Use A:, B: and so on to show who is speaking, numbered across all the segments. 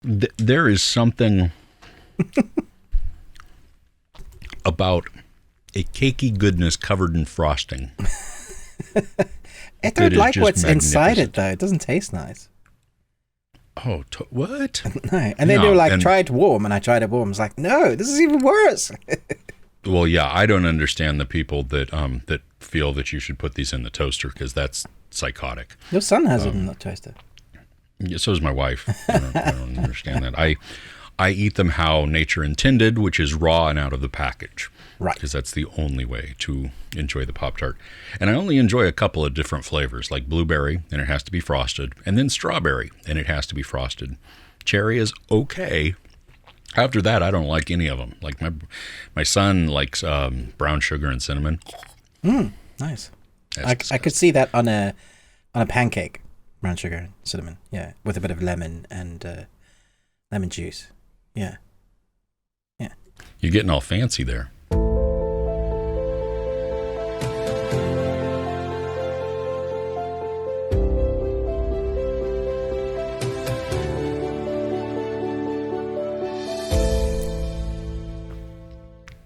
A: There is something about a cakey goodness covered in frosting.
B: I don't like what's inside it, though. It doesn't taste nice.
A: Oh, what?
B: No. And then they were like, try it warm. And I tried it warm. I was like, no, this is even worse.
A: Well, yeah, I don't understand the people that that feel that you should put these in the toaster, because that's psychotic.
B: Your son has it in the toaster.
A: Yeah, so does my wife. I don't understand that. I eat them how nature intended, which is raw and out of the package.
B: Right.
A: Because that's the only way to enjoy the Pop-Tart. And I only enjoy a couple of different flavors, like blueberry, and it has to be frosted, and then strawberry, and it has to be frosted. Cherry is okay. After that, I don't like any of them. Like my son likes brown sugar and cinnamon.
B: Nice. I could see that on a pancake, brown sugar and cinnamon. Yeah, with a bit of lemon and lemon juice. Yeah.
A: You're getting all fancy there.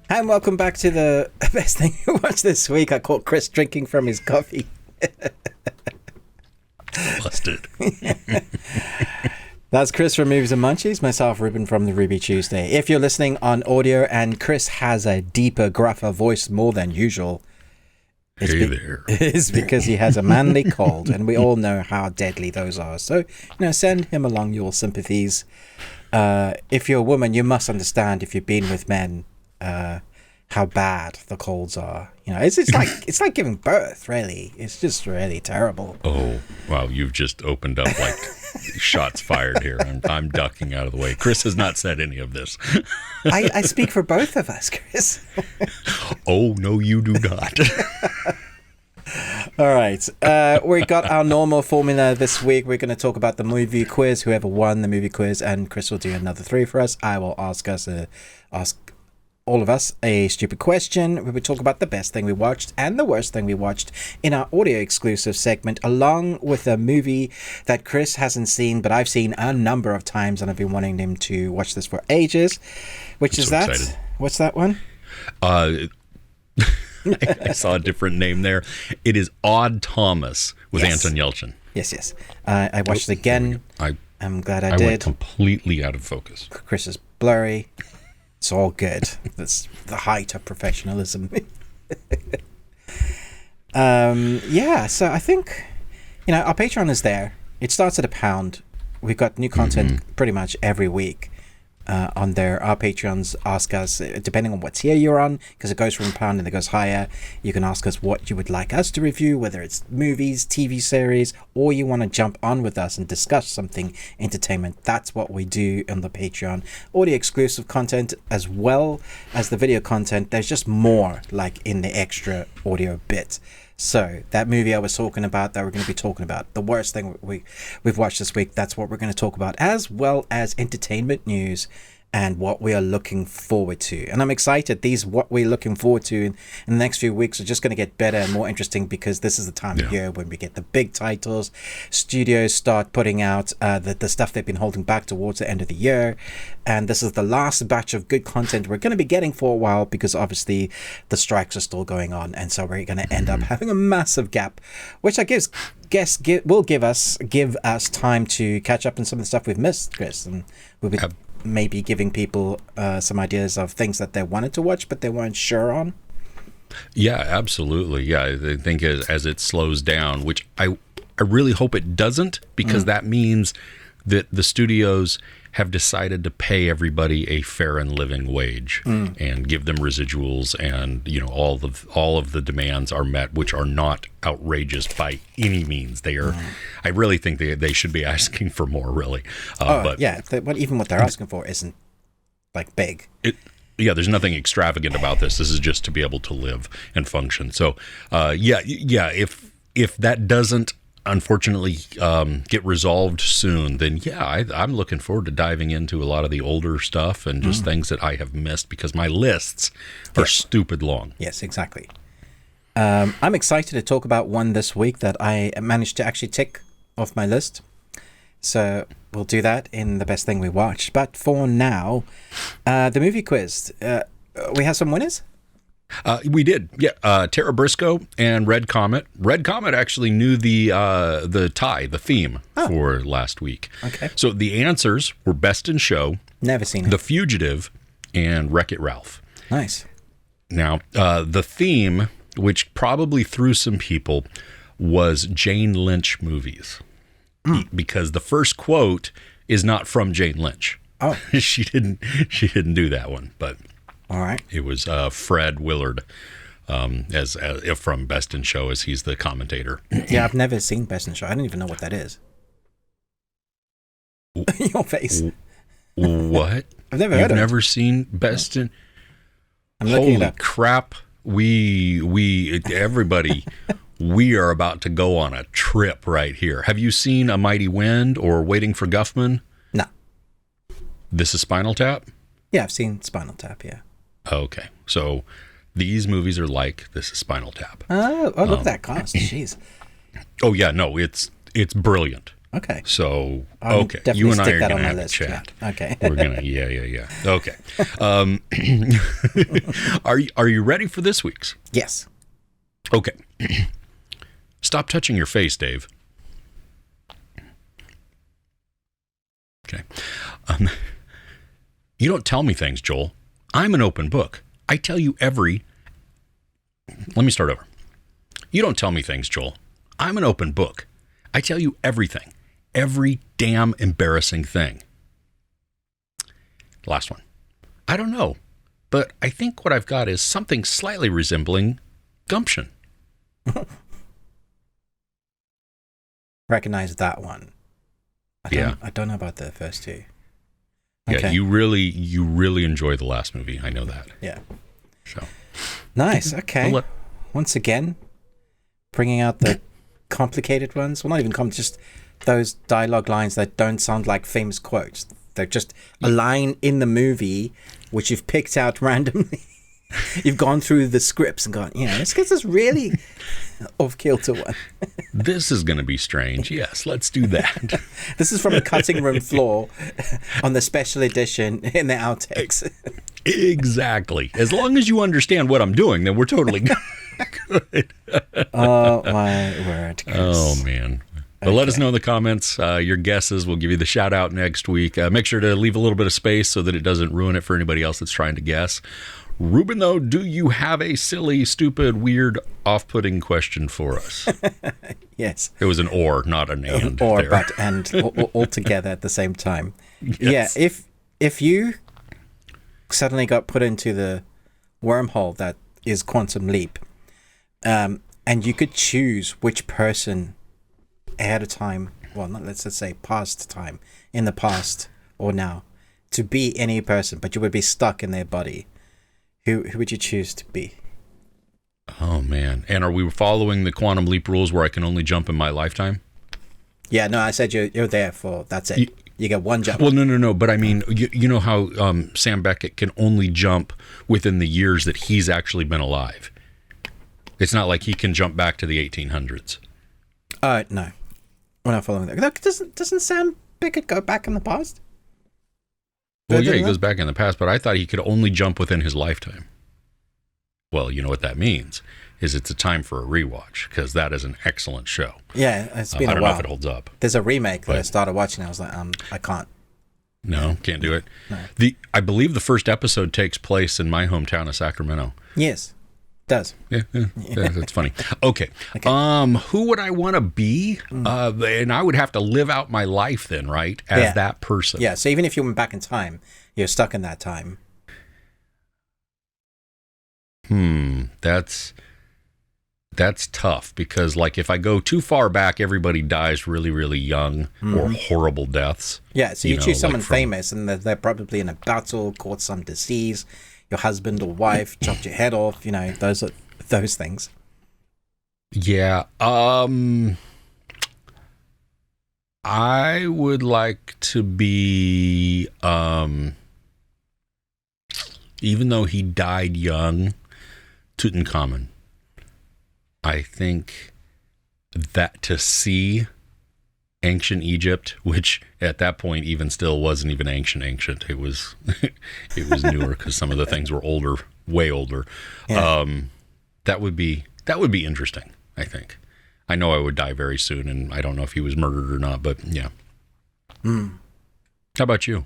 B: And welcome back to the best thing you watched this week. I caught Chris drinking from his coffee.
A: Busted.
B: That's Chris from Movies and Munchies, myself, Ruben from the Ruby Tuesday. If you're listening on audio and Chris has a deeper, gruffer voice more than usual, it's because he has a manly cold, and we all know how deadly those are. So, send him along your sympathies. If you're a woman, you must understand, if you've been with men, how bad the colds are. It's like giving birth, really. It's just really terrible.
A: Oh, wow, you've just opened up like shots fired here. I'm ducking out of the way. Chris has not said any of this.
B: I speak for both of us, Chris.
A: Oh, no, you do not.
B: All right. We got our normal formula this week. We're going to talk about the movie quiz, whoever won the movie quiz, and Chris will do another 3 for us. I will ask all of us a stupid question. We would talk about the best thing we watched and the worst thing we watched in our audio exclusive segment, along with a movie that Chris hasn't seen, but I've seen a number of times, and I've been wanting him to watch this for ages. Which is that? Excited. What's that one?
A: I saw a different name there. It is Odd Thomas with Anton Yelchin.
B: Yes. I watched it again. I'm glad I did.
A: I went completely out of focus.
B: Chris is blurry. It's all good. That's the height of professionalism. So I think, our Patreon is there. It starts at £1. We've got new content pretty much every week on there. Our Patreons ask us, depending on what tier you're on, because it goes from £1 and it goes higher, you can ask us what you would like us to review, whether it's movies, TV series, or you want to jump on with us and discuss something entertainment. That's what we do on the Patreon. Audio exclusive content as well as the video content. There's just more like in the extra audio bit. So that movie I was talking about, that we're going to be talking about, the worst thing we've watched this week, that's what we're going to talk about, as well as entertainment news and what we are looking forward to. And I'm excited. These what we're looking forward to in the next few weeks are just going to get better and more interesting, because this is the time of year when we get the big titles. Studios start putting out the stuff they've been holding back towards the end of the year. And this is the last batch of good content we're going to be getting for a while, because obviously the strikes are still going on. And so we're going to end up having a massive gap, which I guess will give us time to catch up on some of the stuff we've missed, Chris. And we'll be maybe giving people some ideas of things that they wanted to watch but they weren't sure on.
A: Yeah, absolutely. Yeah, I think as it slows down, which I really hope it doesn't, because that means that the studios have decided to pay everybody a fair and living wage and give them residuals, and all of the demands are met, which are not outrageous by any means. They are. I really think they should be asking for more, really.
B: But even what they're asking for isn't like big.
A: There's nothing extravagant about this. This is just to be able to live and function. So if that doesn't unfortunately get resolved soon, then I'm looking forward to diving into a lot of the older stuff and just things that I have missed, because my lists are stupid long.
B: Yes, exactly. I'm excited to talk about one this week that I managed to actually tick off my list. So we'll do that in the best thing we watched. But for now, the movie quiz. We have some winners?
A: We did. Yeah. Tara Briscoe and Red Comet. Red Comet actually knew the theme for last week.
B: Okay.
A: So the answers were Best in Show,
B: Never seen it.
A: The Fugitive, and Wreck-It Ralph.
B: Nice.
A: Now, the theme, which probably threw some people, was Jane Lynch movies. Because the first quote is not from Jane Lynch.
B: Oh.
A: She didn't do that one, but
B: All right.
A: it was Fred Willard as from Best in Show, as he's the commentator.
B: Yeah, I've never seen Best in Show. I don't even know what that is. Your face.
A: What?
B: I've never heard of it.
A: Never seen Best in...
B: I'm looking it
A: Holy
B: up.
A: crap. Everybody, we are about to go on a trip right here. Have you seen A Mighty Wind or Waiting for Guffman?
B: No.
A: This is Spinal Tap?
B: Yeah, I've seen Spinal Tap, yeah.
A: Okay. So these movies are like This is Spinal Tap.
B: Oh, look at that cast. Jeez.
A: Oh, yeah. No, it's brilliant.
B: Okay.
A: So,
B: I'll
A: okay.
B: definitely
A: You and I
B: stick
A: are
B: that
A: going to
B: on my
A: have a
B: list,
A: chat.
B: yeah. Okay.
A: We're going to, yeah. Okay. Are you ready for this week's?
B: Yes.
A: Okay. Stop touching your face, Dave. Okay. You don't tell me things, Joel. I'm an open book. I tell you Let me start over. You don't tell me things, Joel. I'm an open book. I tell you everything. Every damn embarrassing thing. Last one. I don't know, but I think what I've got is something slightly resembling gumption.
B: Recognize that one. I don't know about the first two.
A: Yeah,
B: Okay.
A: you really enjoy the last movie. I know that.
B: Yeah.
A: So
B: Nice. Okay.
A: Well,
B: Once again, bringing out the complicated ones. Well, not even just those dialogue lines that don't sound like famous quotes. They're just a line in the movie which you've picked out randomly. You've gone through the scripts and gone, this gets us really off kilter one.
A: this is going to be strange. Yes, let's do that.
B: This is from the cutting room floor on the special edition in the outtakes.
A: Exactly. As long as you understand what I'm doing, then we're totally good.
B: Oh, my word. Chris.
A: Oh, man. But let us know in the comments your guesses. We'll give you the shout out next week. Make sure to leave a little bit of space so that it doesn't ruin it for anybody else that's trying to guess. Ruben, though, do you have a silly, stupid, weird, off-putting question for us?
B: Yes.
A: It was an or, not an and.
B: Or,
A: there.
B: but, and all together at the same time.
A: Yes.
B: Yeah, if you suddenly got put into the wormhole that is Quantum Leap, and you could choose which person ahead of time, well, not let's just say past time, in the past or now, to be any person, but you would be stuck in their body, who would you choose to be?
A: Oh, man. And are we following the Quantum Leap rules where I can only jump in my lifetime?
B: Yeah, no, I said you're there for, that's it. You get one jump.
A: Well, no. But I mean, you know how Sam Beckett can only jump within the years that he's actually been alive. It's not like he can jump back to the 1800s.
B: No. We're not following that. Look, doesn't Sam Beckett go back in the past?
A: Well, yeah, he goes back in the past, but I thought he could only jump within his lifetime. Well, you know what that means is it's a time for a rewatch, because that is an excellent show.
B: Yeah, it's been a while.
A: I don't know if it holds up.
B: There's a remake that I started watching. I was like, I can't.
A: No, can't do it.
B: No.
A: I believe the first episode takes place in my hometown of Sacramento.
B: Yes, it does.
A: Yeah, that's funny. Okay. Who would I want to be? And I would have to live out my life then, right? As that person.
B: Yeah, so even if you went back in time, you're stuck in that time.
A: That's tough, because like if I go too far back, everybody dies really, really young or horrible deaths.
B: Yeah, so you choose someone famous, and they're probably in a battle, caught some disease, your husband or wife chopped your head off, those things.
A: Yeah. I would like to be, even though he died young, Tutankhamun. I think that to see ancient Egypt, which at that point even still wasn't even ancient. It was it was newer because some of the things were older, way older.
B: Yeah.
A: That would be interesting, I think. I know I would die very soon, and I don't know if he was murdered or not, but yeah. How about you?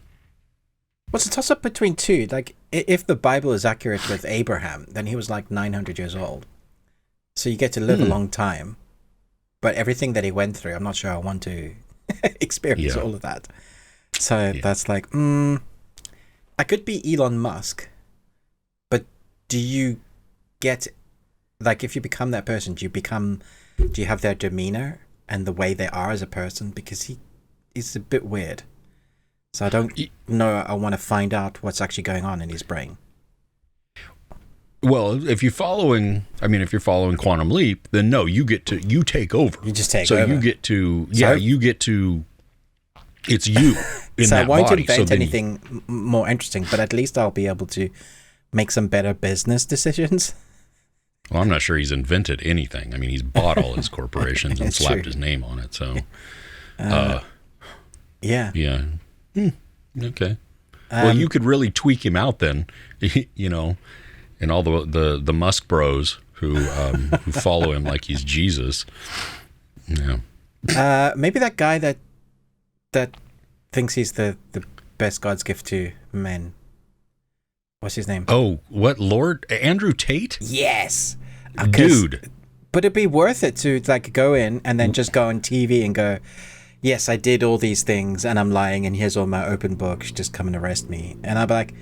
B: What's a toss-up between two? Like, if the Bible is accurate with Abraham, then he was like 900 years old. So you get to live a long time. But everything that he went through, I'm not sure I want to experience all of that. So that's like, I could be Elon Musk, but do you get, like, if you become that person, do you have their demeanor and the way they are as a person? Because he's a bit weird. So I don't know. I want to find out what's actually going on in his brain.
A: Well, if you're following Quantum Leap, then no, you take over.
B: You just take
A: over.
B: So
A: you get to, it's you in
B: so
A: that body.
B: I won't invent anything more interesting, but at least I'll be able to make some better business decisions.
A: Well, I'm not sure he's invented anything. I mean, he's bought all his corporations and slapped his name on it. So,
B: yeah.
A: Okay. Well, you could really tweak him out then, and all the Musk bros who follow him like he's Jesus. Yeah.
B: Maybe that guy that thinks he's the best God's gift to men. What's his name?
A: Oh, what, Lord Andrew Tate?
B: Yes,
A: dude.
B: But it'd be worth it to like go in and then just go on TV and go, yes, I did all these things and I'm lying and here's all my open books. Just come and arrest me. And I'll be like,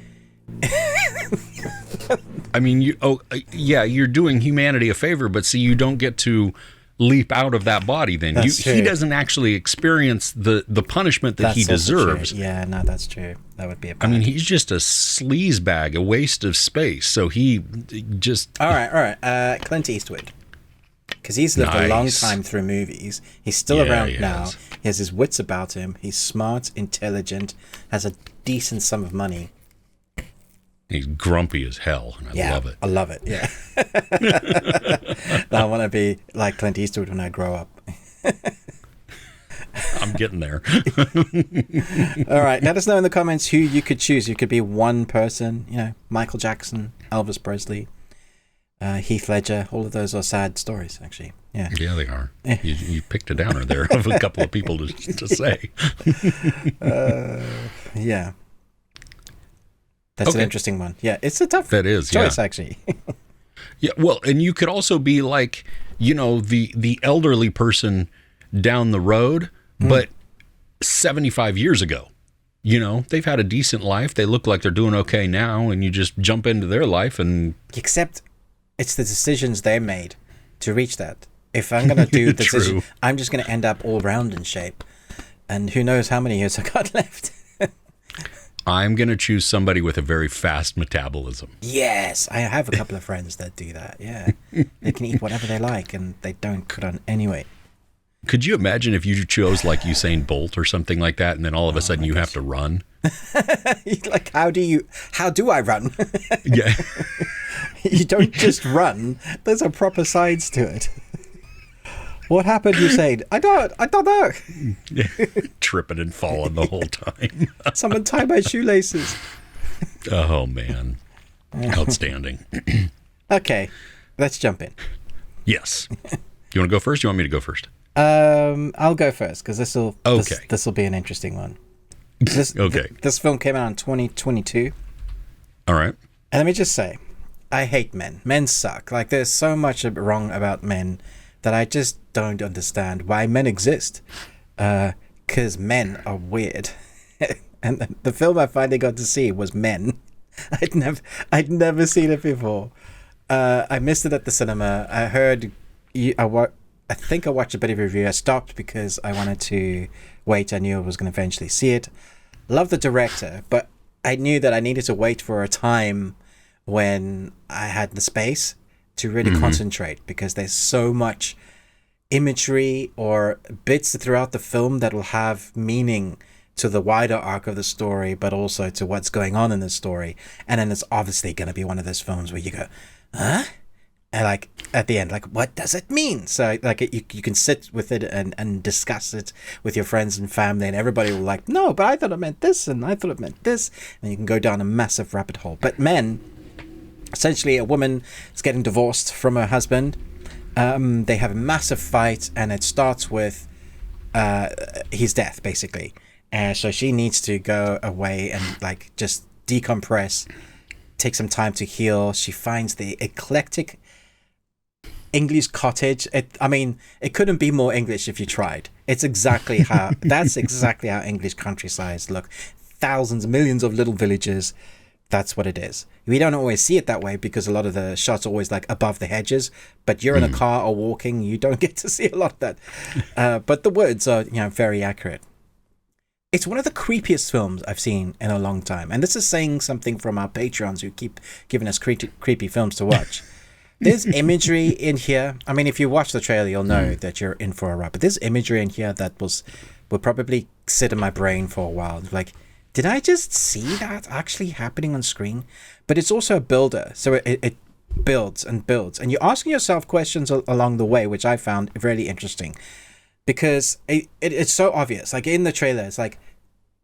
A: I mean, you're doing humanity a favor, but see, you don't get to leap out of that body then. He doesn't actually experience the punishment that he deserves.
B: Yeah, no, that's true. That would be
A: I mean, he's just a sleaze bag, a waste of space. So he just...
B: All right. Clint Eastwood. Because he's lived a long time through movies. He's still around now. He has his wits about him. He's smart, intelligent, has a decent sum of money.
A: He's grumpy as hell, and I love it.
B: I love it, yeah. I want to be like Clint Eastwood when I grow up.
A: I'm getting there.
B: All right, let us know in the comments who you could choose. You could be one person, Michael Jackson, Elvis Presley, Heath Ledger. All of those are sad stories, actually. Yeah,
A: they are. You picked a downer there of a couple of people to say.
B: Yeah. That's an interesting one. Yeah, it's a tough choice, actually.
A: Yeah, well, and you could also be like, the elderly person down the road, but 75 years ago. They've had a decent life. They look like they're doing okay now, and you just jump into their life and...
B: Except it's the decisions they made to reach that. If I'm going to do the decision, I'm just going to end up all round in shape. And who knows how many years I got left.
A: I'm going to choose somebody with a very fast metabolism.
B: Yes, I have a couple of friends that do that, yeah. They can eat whatever they like and they don't put on any weight.
A: Could you imagine if you chose like Usain Bolt or something like that and then all of a sudden you have to run?
B: Like, how do I run?
A: Yeah.
B: You don't just run. There's a proper sides to it. What happened, Usain? I don't know.
A: Tripping and falling the whole time.
B: Someone tie my shoelaces.
A: Oh, man. Outstanding.
B: Okay, let's jump in.
A: Yes. You want to go first? You want me to go first?
B: I'll go first because this will be an interesting one. This film came out in 2022.
A: All right.
B: And let me just say, I hate men. Men suck. Like, there's so much wrong about men that I just don't understand why men exist. Because men are weird. And the film I finally got to see was Men. I'd never seen it before. I missed it at the cinema. I heard I think I watched a bit of a review. I stopped because I wanted to wait. I knew I was going to eventually see it. Love the director, but I knew that I needed to wait for a time when I had the space to really concentrate, because there's so much imagery or bits throughout the film that will have meaning to the wider arc of the story, but also to what's going on in the story. And then it's obviously going to be one of those films where you go, huh? And like at the end, like, what does it mean? So like you can sit with it and discuss it with your friends and family, and everybody will like, no, but I thought it meant this, and I thought it meant this, and you can go down a massive rabbit hole. But men, essentially, a woman is getting divorced from her husband. They have a massive fight, and it starts with his death, basically. And so she needs to go away and like just decompress, take some time to heal. She finds the eclectic English cottage. It couldn't be more English if you tried. It's exactly how that's exactly how English countrysides look. Thousands, millions of little villages. That's what it is. We don't always see it that way because a lot of the shots are always like above the hedges, but you're in a car or walking, you don't get to see a lot of that. But the words are, very accurate. It's one of the creepiest films I've seen in a long time. And this is saying something from our Patreons who keep giving us creepy films to watch. There's imagery in here. I mean, if you watch the trailer, you'll know that you're in for a ride. But there's imagery in here that will probably sit in my brain for a while. Like, did I just see that actually happening on screen? But it's also a builder. So it builds and builds. And you're asking yourself questions along the way, which I found really interesting. Because it's so obvious. Like, in the trailer, it's like,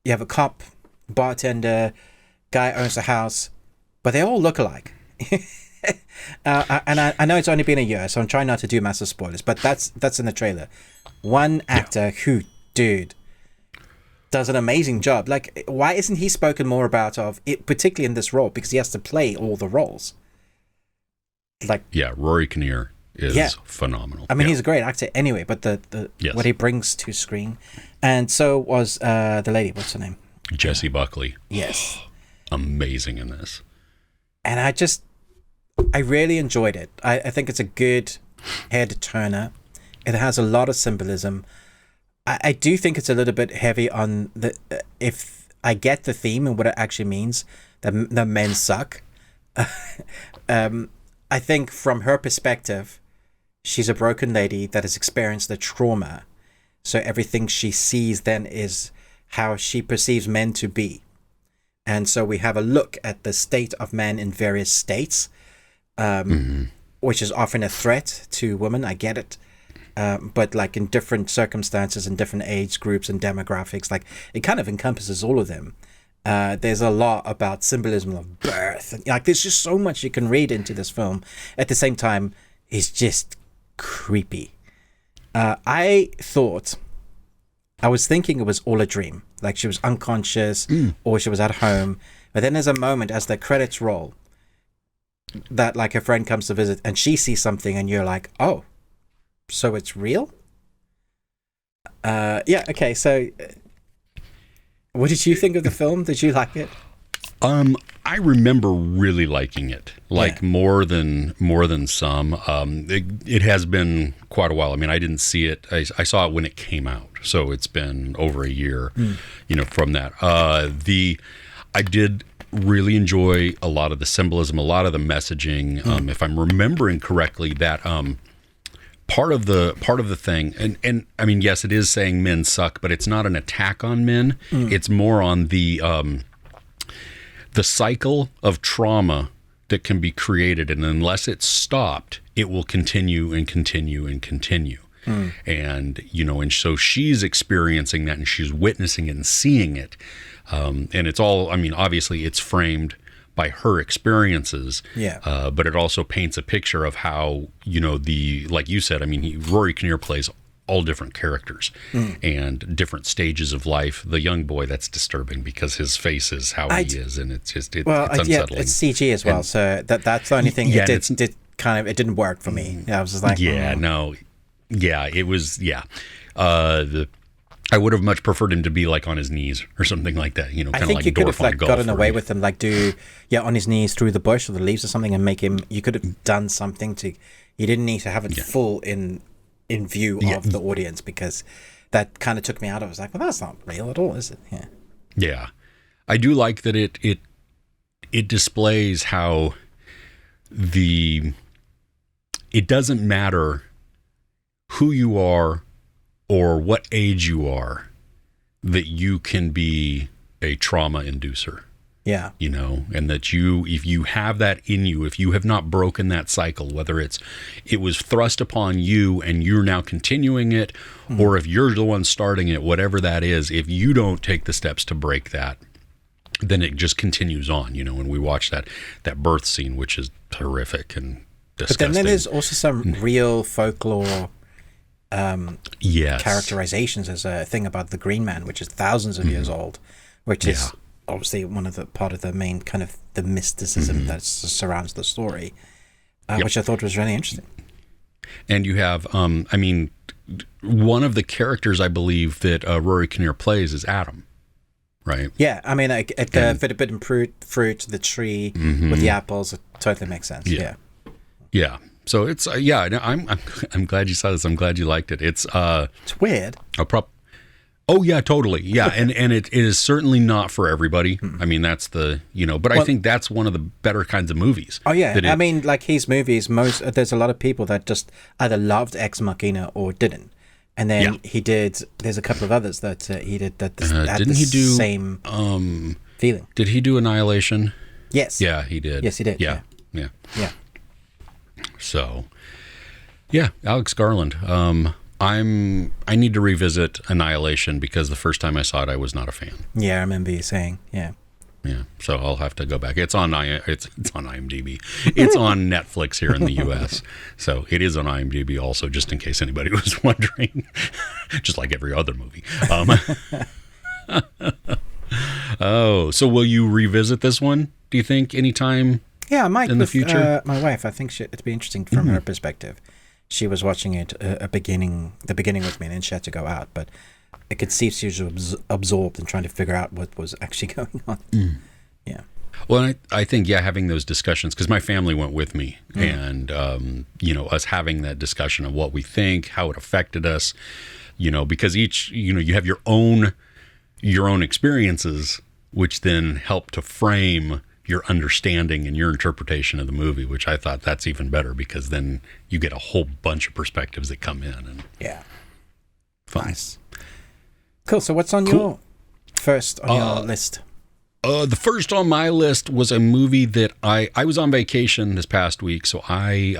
B: you have a cop, bartender, guy owns a house, but they all look alike. And I know it's only been a year, so I'm trying not to do massive spoilers, but that's in the trailer. One actor who, dude, does an amazing job. Like, why isn't he spoken more about of it, particularly in this role? Because he has to play all the roles. Like,
A: Rory Kinnear is phenomenal.
B: I mean, he's a great actor anyway, but the what he brings to screen, and so was the lady. What's her name?
A: Jessie Buckley.
B: Yes,
A: amazing in this.
B: And I really enjoyed it. I think it's a good head turner. It has a lot of symbolism. I do think it's a little bit heavy on the if I get the theme and what it actually means, that men suck. I think from her perspective, she's a broken lady that has experienced the trauma. So everything she sees then is how she perceives men to be. And so we have a look at the state of men in various states, which is often a threat to women. I get it. But like in different circumstances and different age groups and demographics, like it kind of encompasses all of them. There's a lot about symbolism of birth. Like, there's just so much you can read into this film. At the same time, it's just creepy. I was thinking it was all a dream. Like, she was unconscious or she was at home. But then there's a moment as the credits roll that like her friend comes to visit and she sees something and you're like, oh, so it's real? Okay, so what did you think of the film? Did you like it?
A: I remember really liking it, more than some. It has been quite a while. I mean, I didn't see it. I saw it when it came out, so it's been over a year, from that. I did really enjoy a lot of the symbolism, a lot of the messaging. If I'm remembering correctly, that part of the thing, and I mean, yes, it is saying men suck, but it's not an attack on men. It's more on the cycle of trauma that can be created, and unless it's stopped, it will continue and continue and continue. And and so she's experiencing that, and she's witnessing it and seeing it. And it's all, I mean, obviously it's framed by her experiences, but it also paints a picture of how, like you said, I mean, Rory Kinnear plays all different characters and different stages of life. The young boy, that's disturbing because his face is how he is, and it's just it's unsettling.
B: It's CG as well, so that's the only thing. It didn't work for me. I was just like,
A: it was I would have much preferred him to be like on his knees or something like that, kind of like Dorf on golf. I think you could have
B: gotten away with him, like on his knees through the bush or the leaves or something, and make him. You could have done something to. You didn't need to have it full in view of the audience, because that kind of took me out. I was like, well, that's not real at all, is it?
A: Yeah, I do like that it displays how it doesn't matter who you are or what age you are, that you can be a trauma inducer.
B: Yeah.
A: You know, and that if you have that in you, if you have not broken that cycle, whether it was thrust upon you and you're now continuing it, or if you're the one starting it, whatever that is, if you don't take the steps to break that, then it just continues on, you know, and we watch that birth scene, which is horrific and disgusting.
B: But then there's also some real folklore characterizations. There's a thing about the Green Man, which is thousands of years old, which is obviously part of the main kind of the mysticism that surrounds the story, which I thought was really interesting.
A: And you have, I mean, one of the characters I believe that Rory Kinnear plays is Adam, right?
B: Yeah, I mean, like at the forbidden fruit, the tree with the apples, it totally makes sense. Yeah.
A: So it's I'm glad you saw this. I'm glad you liked it. It's
B: weird.
A: Oh yeah, totally. Yeah, and it is certainly not for everybody. I mean, that's but I think that's one of the better kinds of movies.
B: Oh yeah, I mean, like his movies, there's a lot of people that just either loved Ex Machina or didn't. And then there's a couple of others that he did that had the same feeling. Did
A: he do Annihilation?
B: Yes.
A: Yeah, he did.
B: Yes, he did.
A: Yeah. So, Alex Garland. I need to revisit Annihilation because the first time I saw it, I was not a fan.
B: Yeah, I remember you saying, yeah.
A: So I'll have to go back. It's on IMDb. It's on Netflix here in the U.S. So it is on IMDb also, just in case anybody was wondering. Just like every other movie. So will you revisit this one? Do you think anytime?
B: Yeah, I might
A: in the future.
B: My wife. I think it'd be interesting from her perspective. She was watching it the beginning with me, and then she had to go out. But I could see she was absorbed in trying to figure out what was actually going on. Yeah.
A: Well, I think having those discussions, because my family went with me, and us having that discussion of what we think, how it affected us, because each you have your own experiences, which then help to frame your understanding and your interpretation of the movie, which I thought that's even better because then you get a whole bunch of perspectives that come in. And fun.
B: Nice. Cool. So what's on your first on your list?
A: The first on my list was a movie that I was on vacation this past week, so I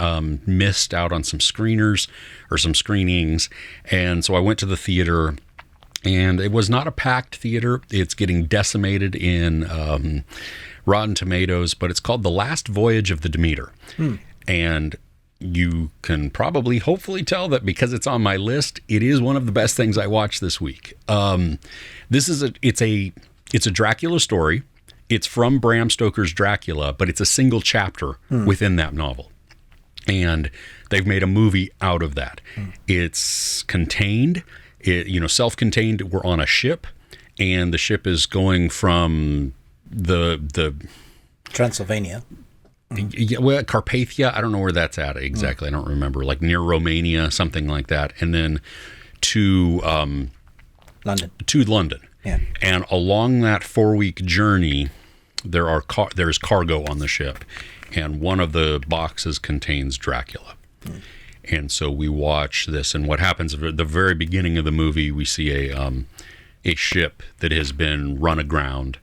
A: missed out on some screeners or some screenings, and so I went to the theater, and it was not a packed theater. It's getting decimated in Rotten Tomatoes, but it's called The Last Voyage of the Demeter. And you can probably hopefully tell that because it's on my list, it is one of the best things I watched this week. It's a Dracula story. It's from Bram Stoker's Dracula, but it's a single chapter within that novel. And they've made a movie out of that. It's contained, self-contained. We're on a ship, and the ship is going from the
B: Transylvania.
A: Well, Carpathia, I don't know where that's at exactly. I don't remember, like near Romania, something like that. And then to London.
B: Yeah.
A: And along that 4-week journey, there's cargo on the ship, and one of the boxes contains Dracula. And so we watch this, and what happens at the very beginning of the movie, we see a ship that has been run aground.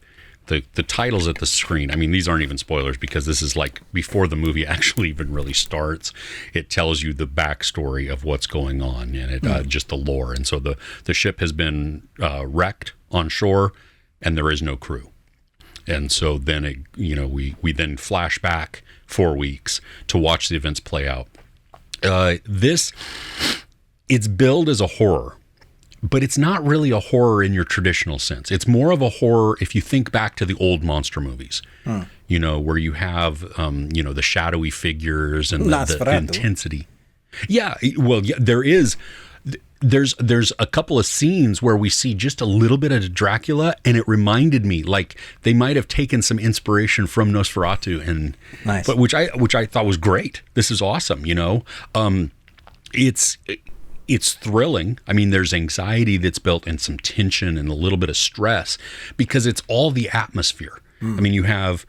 A: The titles at the screen, I mean, these aren't even spoilers because this is like before the movie actually even really starts. It tells you the backstory of what's going on and it just the lore. And so the ship has been wrecked on shore, and there is no crew. And so then we then flash back 4 weeks to watch the events play out. It's billed as a horror, but it's not really a horror in your traditional sense. It's more of a horror if you think back to the old monster movies, where you have, the shadowy figures and the intensity. Yeah, well, there is. There's a couple of scenes where we see just a little bit of Dracula, and it reminded me like they might have taken some inspiration from Nosferatu, and
B: nice.
A: But which I thought was great. This is awesome, It's thrilling. I mean, there's anxiety that's built and some tension and a little bit of stress because it's all the atmosphere. I mean, you have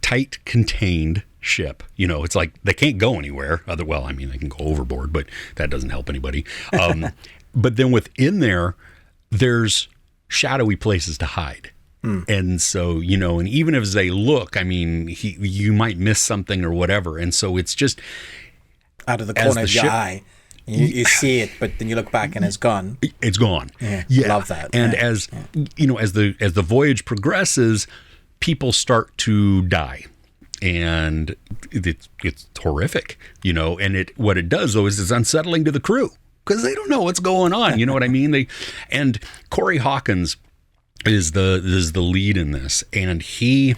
A: tight, contained ship. It's like they can't go anywhere. They can go overboard, but that doesn't help anybody. But then within there's shadowy places to hide. And so, and even as they look, I mean, you might miss something or whatever. And so it's just
B: out of the corner of your eye. You see it, but then you look back and it's gone.
A: It's gone.
B: Yeah. Love that.
A: And as the voyage progresses, people start to die. And it's horrific, and what it does though is it's unsettling to the crew because they don't know what's going on. You know what I mean? And Corey Hawkins is the lead in this, and he's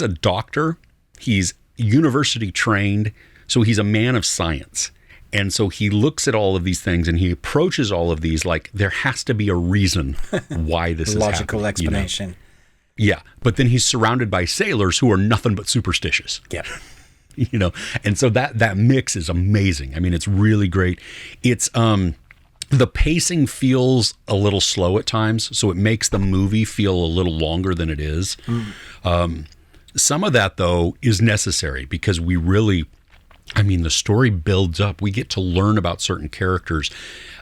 A: a doctor. He's university trained, so he's a man of science. And so he looks at all of these things and he approaches all of these like there has to be a reason why this is
B: logical
A: happening,
B: explanation.
A: Yeah, but then he's surrounded by sailors who are nothing but superstitious.
B: Yeah.
A: And so that mix is amazing. I mean, it's really great. It's the pacing feels a little slow at times, so it makes the movie feel a little longer than it is. Some of that though is necessary because the story builds up. We get to learn about certain characters,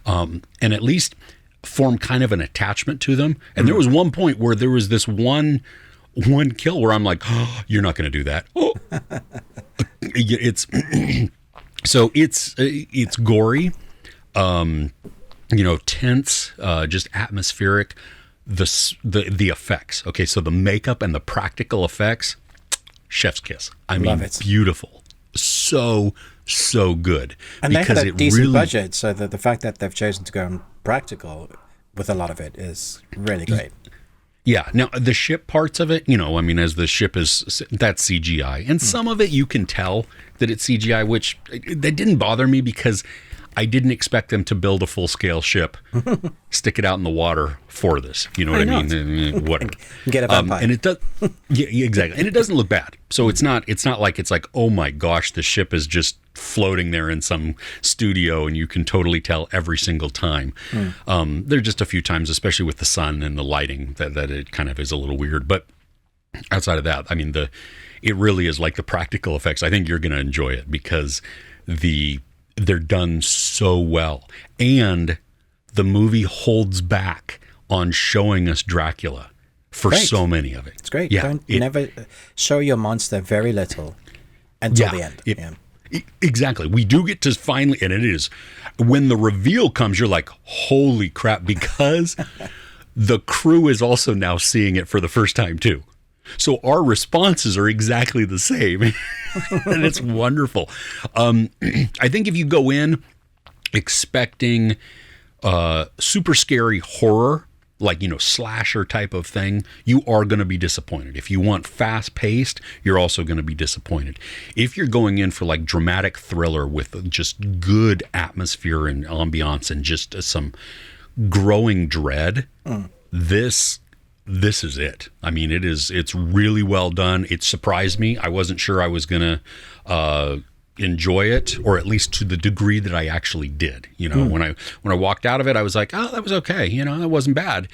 A: and at least form kind of an attachment to them. And there was one point where there was this one kill where I'm like, oh, you're not going to do that. Oh. It's it's gory, tense, just atmospheric. The effects. Okay, so the makeup and the practical effects, chef's kiss. I mean,
B: love it.
A: Beautiful. So good.
B: And they had a decent budget, so the fact that they've chosen to go on practical with a lot of it is really great.
A: Yeah. Now, the ship parts of it, as the ship is, that's CGI. And some of it you can tell that it's CGI, which that didn't bother me because I didn't expect them to build a full-scale ship, stick it out in the water for this. You know what I mean? Whatever.
B: Get a vampire.
A: And it does. Yeah, exactly. And it doesn't look bad. So it's not like it's like, oh my gosh, the ship is just floating there in some studio and you can totally tell every single time. There are just a few times, especially with the sun and the lighting, that it kind of is a little weird. But outside of that, I mean, it really is like the practical effects. I think you're going to enjoy it because they're done so well. And the movie holds back on showing us Dracula for so many of it.
B: It's great. Yeah, never show your monster very little until the end.
A: Exactly. We do get to finally, and it is, when the reveal comes, you're like, holy crap, because the crew is also now seeing it for the first time too. So our responses are exactly the same. And it's wonderful. I think if you go in expecting super scary horror, like, slasher type of thing, you are going to be disappointed. If you want fast paced, you're also going to be disappointed. If you're going in for like dramatic thriller with just good atmosphere and ambiance and just some growing dread, this is it. I mean, it's really well done. It surprised me. I wasn't sure I was going to enjoy it, or at least to the degree that I actually did. When I walked out of it, I was like, oh, that was okay. That wasn't bad.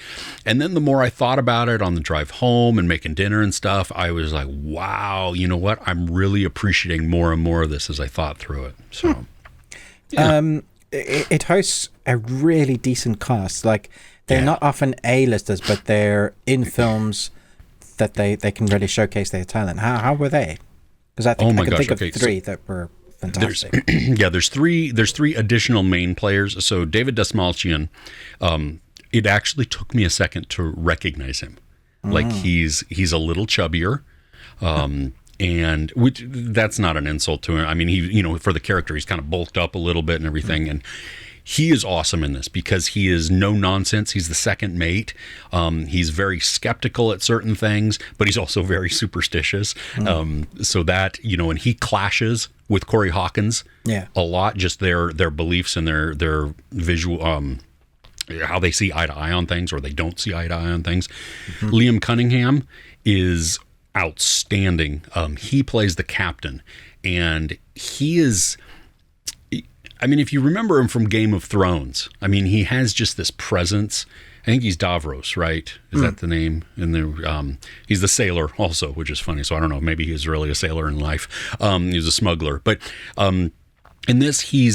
A: And then the more I thought about it on the drive home and making dinner and stuff, I was like, wow, you know what? I'm really appreciating more and more of this as I thought through it. So, yeah.
B: It hosts a really decent cast. Like, they're not often A-listers, but they're in films that they can really showcase their talent. How were they? Because I can think of three that were fantastic.
A: There's three additional main players. So David Dastmalchian, it actually took me a second to recognize him. Like he's a little chubbier, and which that's not an insult to him. I mean, he for the character, he's kind of bulked up a little bit and everything, and he is awesome in this because he is no nonsense. He's the second mate. He's very skeptical at certain things, but he's also very superstitious. So that, and he clashes with Corey Hawkins a lot, just their beliefs and their visual, how they see eye to eye on things, or they don't see eye to eye on things. Liam Cunningham is outstanding. He plays the captain, and he is... I mean, if you remember him from Game of Thrones, I mean, he has just this presence. I think he's Davros, right? Is that the name? And he's the sailor also, which is funny. So I don't know. Maybe he's really a sailor in life. He's a smuggler. But in this, he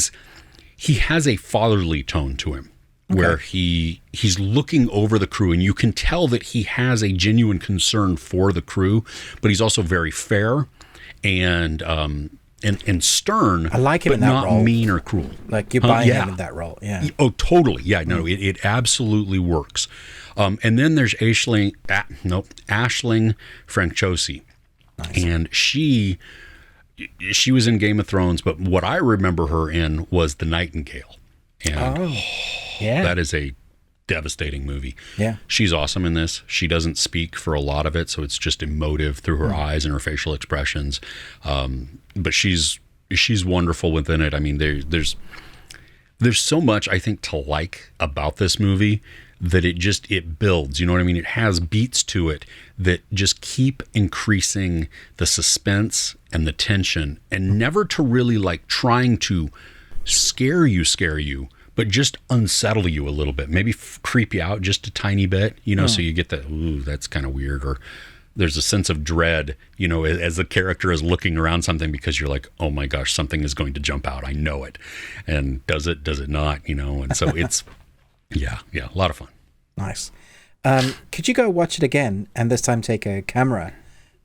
A: has a fatherly tone to him. where he's looking over the crew, and you can tell that he has a genuine concern for the crew, but he's also very fair and stern.
B: I like him
A: but
B: in that
A: not
B: role.
A: Mean or cruel.
B: Like, you're buying him in that role. Yeah.
A: Oh, totally. Yeah. No, it absolutely works. And then there's Aisling Franciosi,
B: Nice.
A: and she was in Game of Thrones, but what I remember her in was The Nightingale. And that is a devastating movie.
B: Yeah.
A: She's awesome in this. She doesn't speak for a lot of it, so it's just emotive through her eyes and her facial expressions. But she's wonderful within it. I mean, there's so much, I think, to like about this movie that it builds. You know what I mean? It has beats to it that just keep increasing the suspense and the tension, and never to really like trying to scare you, but just unsettle you a little bit, maybe creep you out just a tiny bit, so you get that, ooh, that's kind of weird, or there's a sense of dread, as the character is looking around something, because you're like, oh my gosh, something is going to jump out. I know it. And does it not, and so it's, yeah, a lot of fun.
B: Nice. Could you go watch it again, and this time take a camera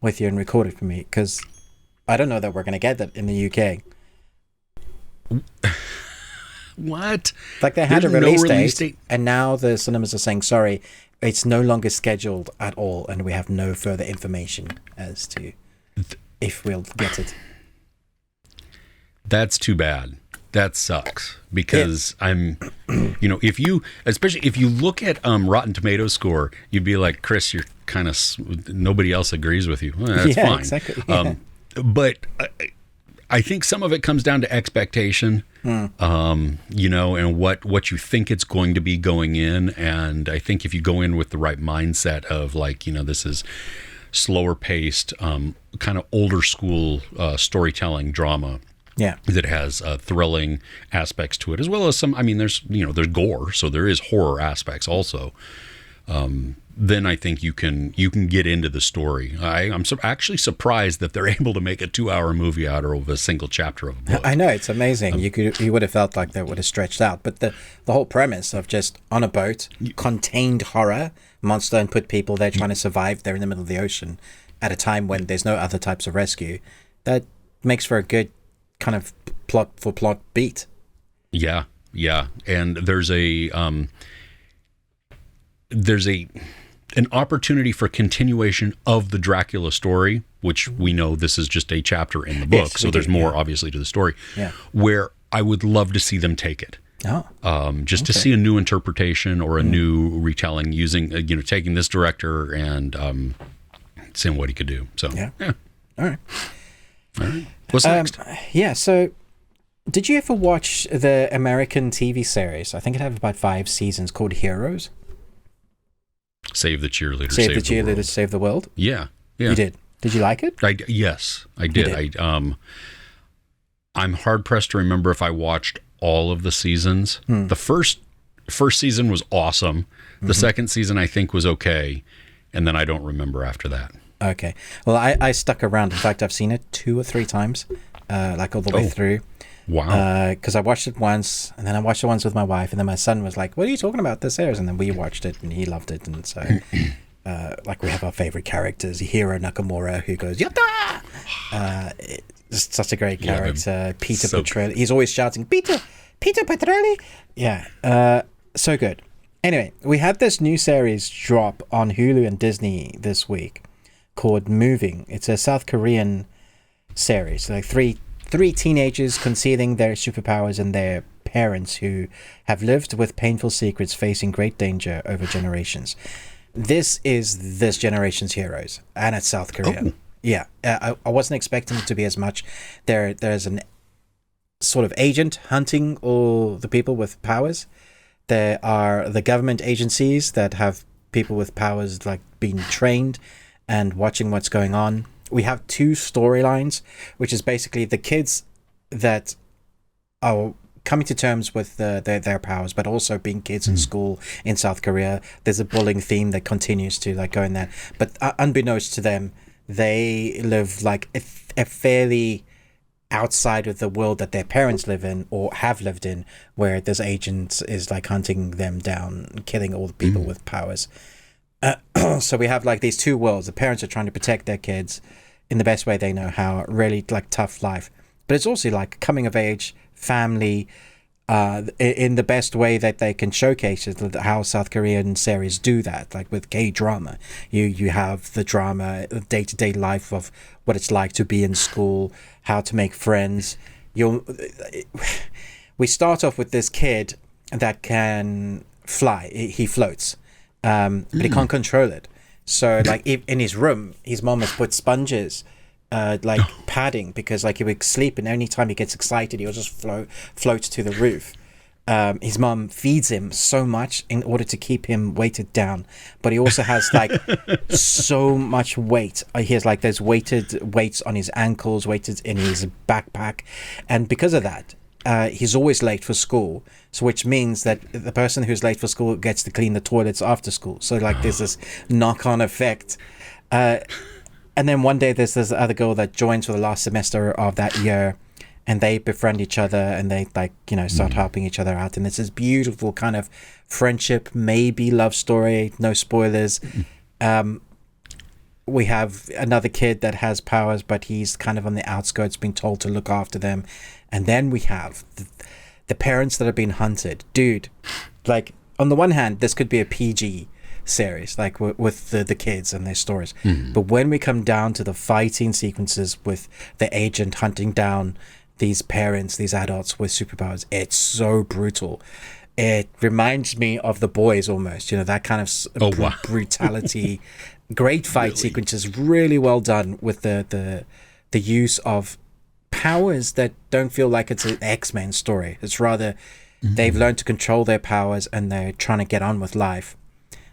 B: with you and record it for me? Because I don't know that we're going to get that in the UK.
A: What?
B: Like, they had
A: There's
B: a release,
A: no release date,
B: and now the cinemas are saying, sorry, it's no longer scheduled at all, and we have no further information as to if we'll get it.
A: That's too bad. That sucks, because especially if you look at Rotten Tomatoes score, you'd be like, Chris, you're kind of, nobody else agrees with you. Well, that's fine.
B: Exactly. Yeah.
A: But I think some of it comes down to expectation, and what you think it's going to be going in. And I think if you go in with the right mindset of like, this is slower paced, kind of older school storytelling drama.
B: Yeah.
A: That has thrilling aspects to it, as well as some, there's gore, so there is horror aspects also. Then I think you can get into the story. I'm actually surprised that they're able to make a 2-hour movie out of a single chapter of a book.
B: I know, it's amazing. You would have felt like that would have stretched out, but the whole premise of just on a boat, contained horror, monster, and put people there trying to survive there in the middle of the ocean at a time when there's no other types of rescue, that makes for a good kind of plot beat. Yeah, and there's
A: an opportunity for continuation of the Dracula story, which we know this is just a chapter in the book,
B: yes,
A: so there's more obviously to the story.
B: Yeah,
A: where I would love to see them take it. To see a new interpretation or a new retelling using taking this director and seeing what he could do. So yeah.
B: All right.
A: What's next?
B: So did you ever watch the American TV series? I think it had about 5 seasons, called Heroes.
A: Save the cheerleaders,
B: save the cheerleaders, save the world.
A: Yeah.
B: You did you like it?
A: Yes, I did. I'm hard pressed to remember if I watched all of the seasons. The first season was awesome. The second season I think was okay, and then I don't remember after that.
B: Okay. Well, I stuck around. In fact, I've seen it 2 or 3 times, like all the way through.
A: Wow.
B: Because I watched it once, and then I watched it once with my wife, and then my son was like, what are you talking about? This airs. And then we watched it, and he loved it. And so, like, we have our favorite characters, Hiro Nakamura, who goes, Yatta! Just such a great character. Peter Petrelli. He's always shouting, Peter Petrelli! Yeah. So good. Anyway, we had this new series drop on Hulu and Disney this week called Moving. It's a South Korean series, like three teenagers concealing their superpowers and their parents who have lived with painful secrets, facing great danger over generations. This is this generation's heroes, and it's South Korea. Oh. Yeah, I wasn't expecting it to be as much. There's an sort of agent hunting all the people with powers. There are the government agencies that have people with powers like being trained and watching what's going on. We have 2 storylines, which is basically the kids that are coming to terms with their powers, but also being kids in school in South Korea. There's a bullying theme that continues to like go in there. But unbeknownst to them, they live like a fairly outside of the world that their parents live in or have lived in, where this agent is like hunting them down, killing all the people with powers. So we have like these two worlds. The parents are trying to protect their kids in the best way they know how, really like tough life. But it's also like coming of age, family, in the best way that they can showcase it, how South Korean series do that, like with K-drama. You have the drama, day-to-day life of what it's like to be in school, how to make friends. We start off with this kid that can fly. He floats, but he can't control it. So like in his room, his mom has put sponges, like padding, because like he would sleep, and any time he gets excited, he'll just float to the roof. His mom feeds him so much in order to keep him weighted down, but he also has like so much weight. He has like those weights on his ankles, weighted in his backpack, and because of that, he's always late for school. So which means that the person who's late for school gets to clean the toilets after school. So like there's this knock-on effect. And then one day there's this other girl that joins for the last semester of that year, and they befriend each other, and they like, start helping each other out. And it's this beautiful kind of friendship, maybe love story, no spoilers. We have another kid that has powers, but he's kind of on the outskirts, being told to look after them. And then we have the parents that have been hunted. Dude, like, on the one hand, this could be a PG series, like with the kids and their stories. But when we come down to the fighting sequences with the agent hunting down these parents, these adults with superpowers, it's so brutal. It reminds me of The Boys almost, that kind of brutality. Great fight sequences, really well done with the use of powers that don't feel like it's an X-Men story. It's rather they've learned to control their powers and they're trying to get on with life.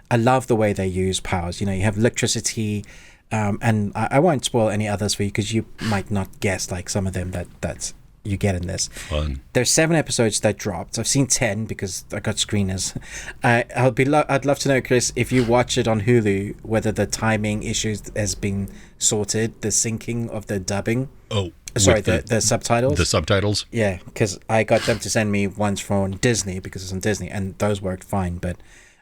B: I love the way they use powers. You have electricity, and I won't spoil any others for you because you might not guess like some of them that you get in this.
A: Fun.
B: There's 7 episodes that dropped. I've seen 10 because I got screeners. I'd love to know, Chris, if you watch it on Hulu, whether the timing issues has been sorted, the syncing of the dubbing.
A: Oh,
B: sorry, the subtitles.
A: The subtitles.
B: Yeah, because I got them to send me ones from Disney because it's on Disney, and those worked fine. But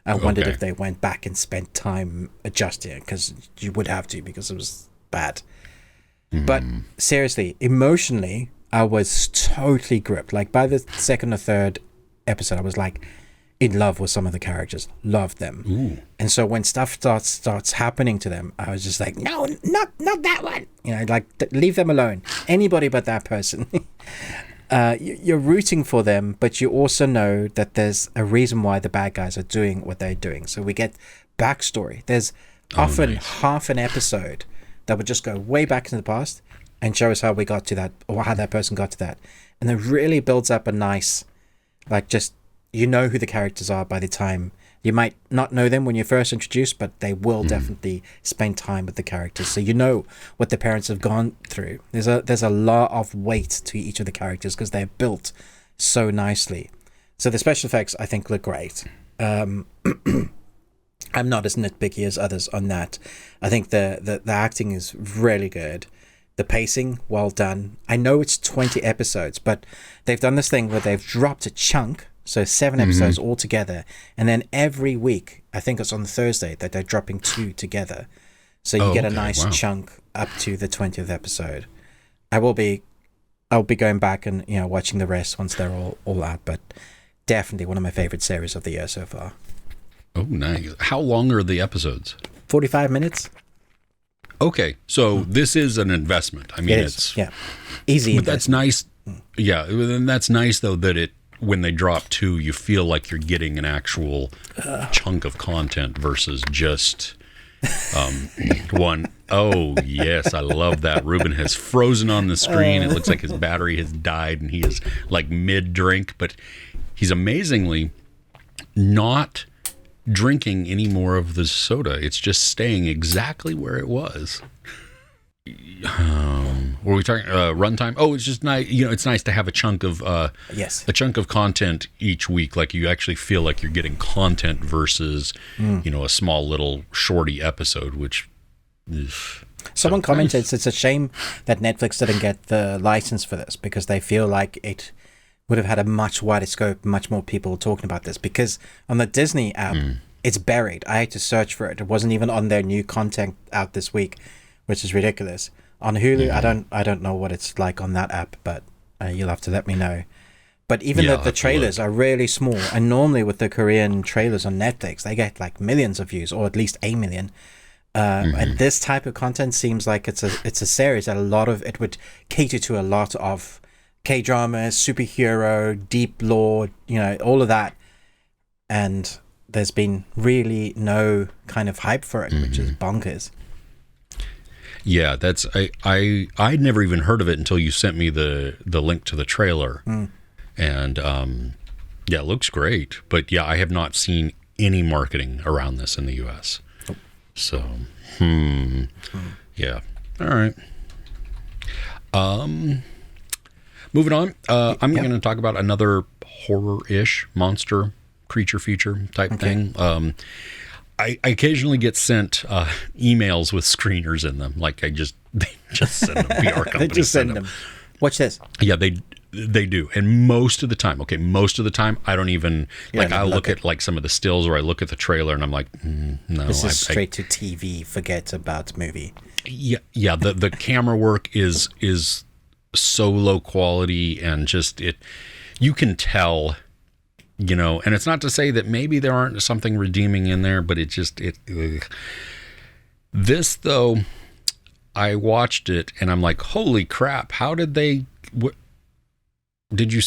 B: I wondered if they went back and spent time adjusting it, because you would have to, because it was bad. But seriously, emotionally, I was totally gripped. Like by the second or third episode, I was like in love with some of the characters, loved them.
A: Ooh. And
B: so when stuff starts happening to them, I was just like, no, not that one. Like leave them alone. Anybody but that person. You're rooting for them, but you also know that there's a reason why the bad guys are doing what they're doing. So we get backstory. There's often half an episode that would just go way back into the past and show us how we got to that, or how that person got to that. And it really builds up a nice, like, just, who the characters are by the time. You might not know them when you're first introduced, but they will definitely spend time with the characters. So you know what the parents have gone through. There's a lot of weight to each of the characters because they're built so nicely. So the special effects, I think, look great. I'm not as nitpicky as others on that. I think the acting is really good. The pacing, well done. I know it's 20 episodes, but they've done this thing where they've dropped a chunk. So 7 episodes all together. And then every week, I think it's on Thursday, that they're dropping 2 together. So you get a nice chunk up to the 20th episode. I'll be going back and watching the rest once they're all out. But definitely one of my favorite series of the year so far.
A: Oh, nice. How long are the episodes?
B: 45 minutes.
A: Okay, so this is an investment. I mean, it's
B: easy.
A: But that's nice. Yeah, and that's nice though that when they drop 2, you feel like you're getting an actual chunk of content versus just one. Oh yes, I love that. Ruben has frozen on the screen. It looks like his battery has died and he is like mid-drink, but he's amazingly not drinking any more of the soda. It's just staying exactly where it was. Were we talking runtime? Oh, it's just nice. It's nice to have a chunk of a chunk of content each week. Like you actually feel like you're getting content versus a small little shorty episode. Which,
B: so someone commented it's a shame that Netflix didn't get the license for this, because they feel like it would have had a much wider scope, much more people talking about this, because on the Disney app, it's buried. I had to search for it. It wasn't even on their new content out this week, which is ridiculous. On Hulu, I don't know what it's like on that app, but you'll have to let me know. But even the trailers are really small, and normally with the Korean trailers on Netflix, they get like millions of views, or at least 1 million. And this type of content seems like it's a series that it would cater to a lot of K-dramas, superhero, deep lore, all of that. And there's been really no kind of hype for it, which is bonkers.
A: Yeah, that's I'd never even heard of it until you sent me the link to the trailer. And yeah, it looks great. But yeah, I have not seen any marketing around this in the US. So, yeah. All right. Moving on. I'm going to talk about another horror-ish monster creature feature type thing. I occasionally get sent emails with screeners in them. Like they just send them. PR companies
B: they just send them. Watch this.
A: Yeah, they do. And most of the time, I don't even I'll look at like some of the stills, or I look at the trailer and I'm like, no.
B: This is straight to TV. Forget about movie.
A: Yeah. The camera work is so low quality, and just you can tell. And it's not to say that maybe there aren't something redeeming in there, but this though, I watched it and I'm like, holy crap, how did they, do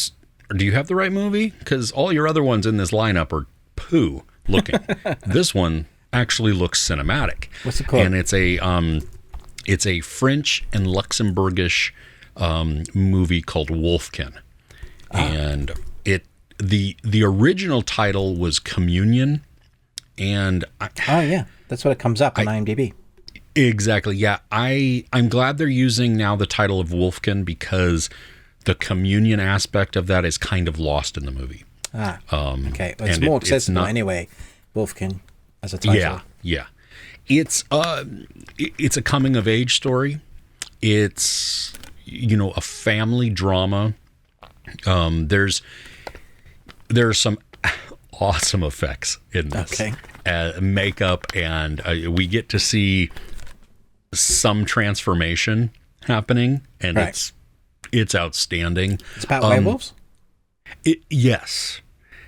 A: you have the right movie? Because all your other ones in this lineup are poo looking. This one actually looks cinematic.
B: What's it called?
A: And it's a French and Luxembourgish movie called Wolfkin. And the original title was Communion, and
B: that's what it comes up on IMDb.
A: Exactly. Yeah, I'm glad they're using now the title of Wolfkin, because the communion aspect of that is kind of lost in the movie.
B: Okay. Well, it's more accessible anyway, Wolfkin as a title.
A: Yeah. It's a coming of age story. It's a family drama. There's some awesome effects in this.
B: Okay.
A: Makeup, and we get to see some transformation happening, and it's outstanding.
B: It's about werewolves?
A: Yes.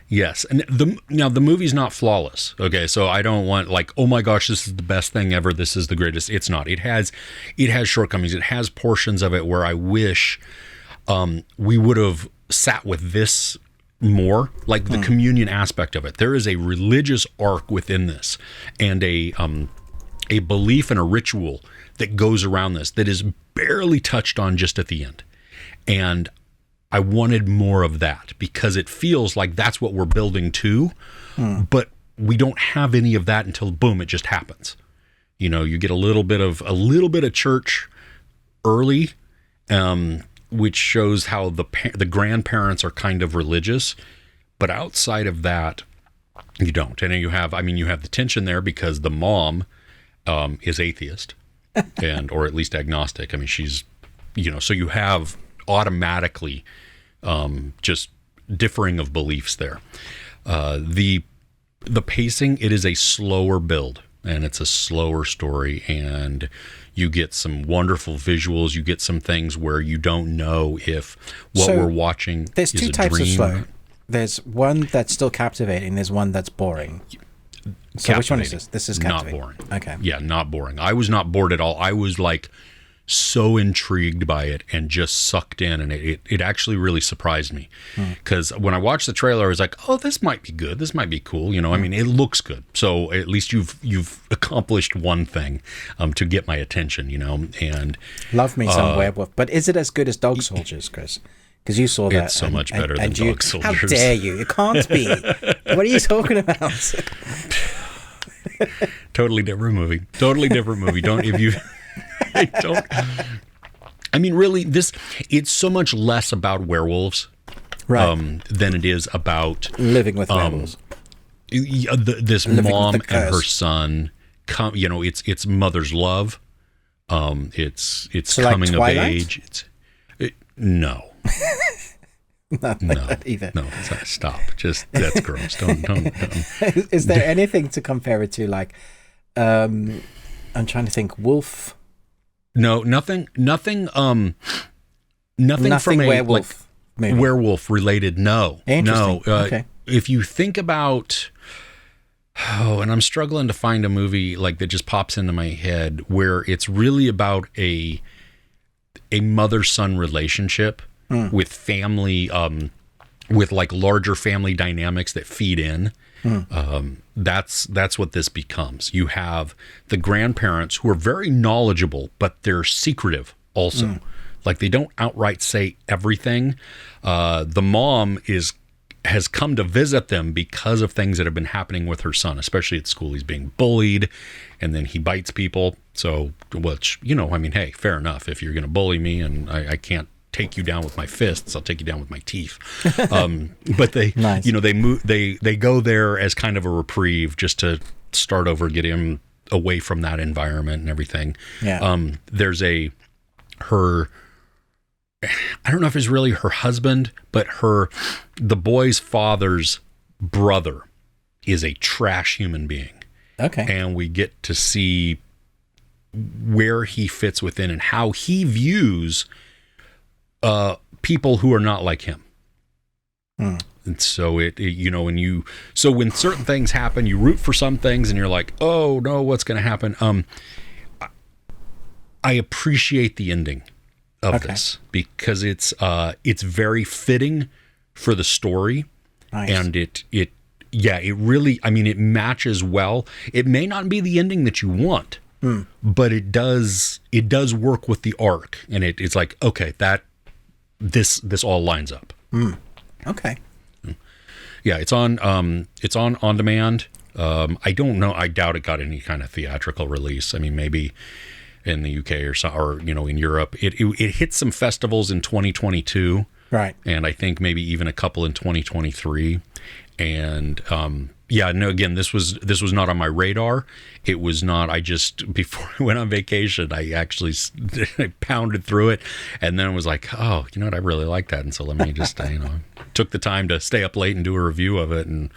A: And the movie's not flawless. Okay, so I don't want like, oh my gosh, this is the best thing ever, this is the greatest. It's not. It has shortcomings. It has portions of it where I wish we would have sat with this more, like the communion aspect of it. There is a religious arc within this, and a belief and a ritual that goes around this that is barely touched on just at the end. And I wanted more of that, because it feels like that's what we're building to, but we don't have any of that until boom, it just happens. You get a little bit of church early, which shows how the grandparents are kind of religious, but outside of that, you don't. And you have the tension there, because the mom is atheist, or at least agnostic. I mean, she's, so you have automatically just differing of beliefs there. The pacing, it is a slower build, and it's a slower story, and you get some wonderful visuals. You get some things where you don't know if what we're watching is a dream.
B: There's two types of slow. There's one that's still captivating. There's one that's boring. So which one is this? This is captivating.
A: Not boring.
B: Okay.
A: Yeah, not boring. I was not bored at all. I was like so intrigued by it and just sucked in, and it actually really surprised me, because when I watched the trailer, I was like, oh, this might be good, this might be cool, I mean, it looks good, so at least you've accomplished one thing to get my attention, and
B: love me some werewolf. But is it as good as Dog Soldiers, Chris? Because you saw that.
A: It's so much better than Dog Soldiers.
B: How dare you? It can't be. What are you talking about?
A: Totally different movie. Don't, if you don't, I mean, really, it's so much less about werewolves, than it is about
B: living with werewolves.
A: This living mom and her son, it's mother's love, It's
B: So like
A: coming of
B: Twilight?
A: age. No.
B: Not
A: No,
B: like that either.
A: no, stop. Just that's gross. Don't.
B: Is there anything to compare it to? Like, I'm trying to think. Wolf.
A: No, nothing. Nothing from a
B: werewolf movie.
A: werewolf related. No,
B: Interesting.
A: no.
B: Okay.
A: If you think about, and I'm struggling to find a movie like that just pops into my head where it's really about a mother-son relationship with family, with like larger family dynamics that feed in. That's what this becomes. You have the grandparents who are very knowledgeable, but they're secretive also. Like they don't outright say everything. The mom has come to visit them because of things that have been happening with her son, especially at school. He's being bullied and then he bites people. So, which, I mean, hey, fair enough. If you're going to bully me and I can't take you down with my fists, I'll take you down with my teeth. But they,
B: Nice.
A: they go there as kind of a reprieve just to start over, get him away from that environment and everything.
B: Yeah.
A: There's I don't know if it's really her husband, but the boy's father's brother is a trash human being.
B: Okay.
A: And we get to see where he fits within and how he views people who are not like him. And so when certain things happen, you root for some things and you're like, oh no, what's going to happen? I appreciate the ending of this because it's very fitting for the story.
B: Nice.
A: And it really, I mean, it matches well. It may not be the ending that you want, but it does work with the arc, and it's like, okay, this all lines up.
B: Okay.
A: Yeah, it's on demand. I don't know. I doubt it got any kind of theatrical release. I mean, maybe in the UK or in Europe. It hit some festivals in 2022.
B: Right.
A: And I think maybe even a couple in 2023. And again, this was not on my radar. It was not. I just, before I went on vacation, I actually pounded through it, and then was like, oh, you know what, I really like that, and so let me just took the time to stay up late and do a review of it, and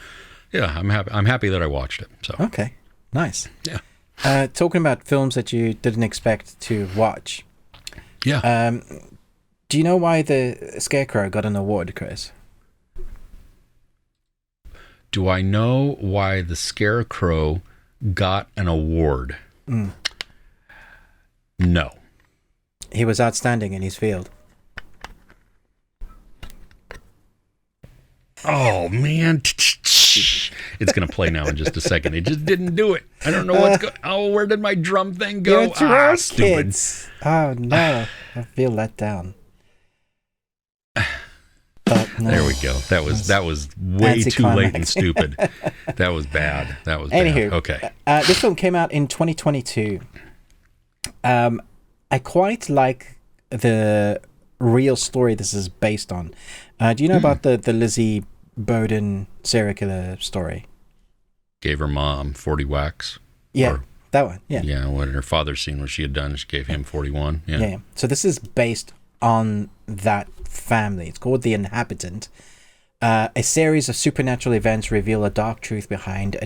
A: yeah, I'm happy that I watched it. So
B: Okay. Nice.
A: yeah.
B: Talking about films that you didn't expect to watch.
A: Yeah.
B: Do you know why the Scarecrow got an award, Chris?
A: Do I know why the Scarecrow got an award? No.
B: He was outstanding in his field.
A: Oh, man. It's going to play now in just a second. It just didn't do it. I don't know what's going on. Oh, where did my drum thing go?
B: Your drum
A: Stupid.
B: kits. Oh, no. I feel let down. But no.
A: There we go. That was way too late and stupid. That was bad.
B: Anywho,
A: bad. Okay.
B: This film came out in 2022. I quite like the real story this is based on. Do you know about the Lizzie Bowden serial killer story?
A: Gave her mom 40 whacks.
B: Yeah, that one. Yeah.
A: Yeah, what her father seen what she had done, she gave him 41. Yeah.
B: So this is based on that family. It's called The Inhabitant. A series of supernatural events reveal a dark truth behind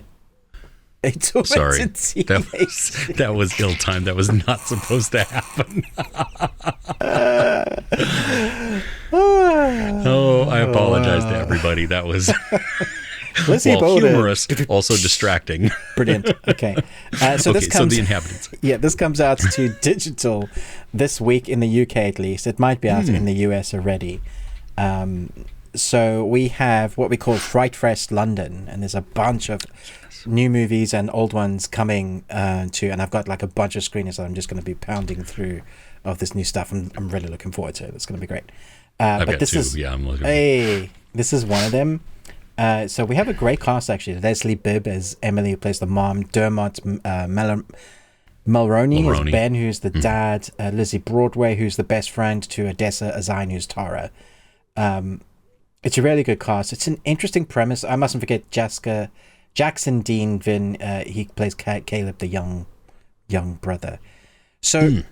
B: a tormented teenage.
A: That was ill-timed. That was not supposed to happen. Oh, I apologize to everybody. That was humorous, also distracting.
B: Brilliant. Okay. So The Inhabitants. Yeah, this comes out to digital this week in the UK at least. It might be out in the US already. So we have what we call Fright Fest London, and there's a bunch of new movies and old ones coming and I've got like a bunch of screeners that I'm just going to be pounding through of this new stuff. I'm really looking forward to it. It's going to be great.
A: I've
B: but
A: got
B: this
A: two.
B: is
A: I'm looking.
B: Hey, this is one of them. So we have a great cast actually. Leslie Bibb as Emily, who plays the mom. Dermot Mulroney as Ben, who's the dad. Lizzie Broadway, who's the best friend to Odessa Azine, who's Tara. It's a really good cast. It's an interesting premise. I mustn't forget Jackson Dean Vin. He plays Caleb, the young brother. So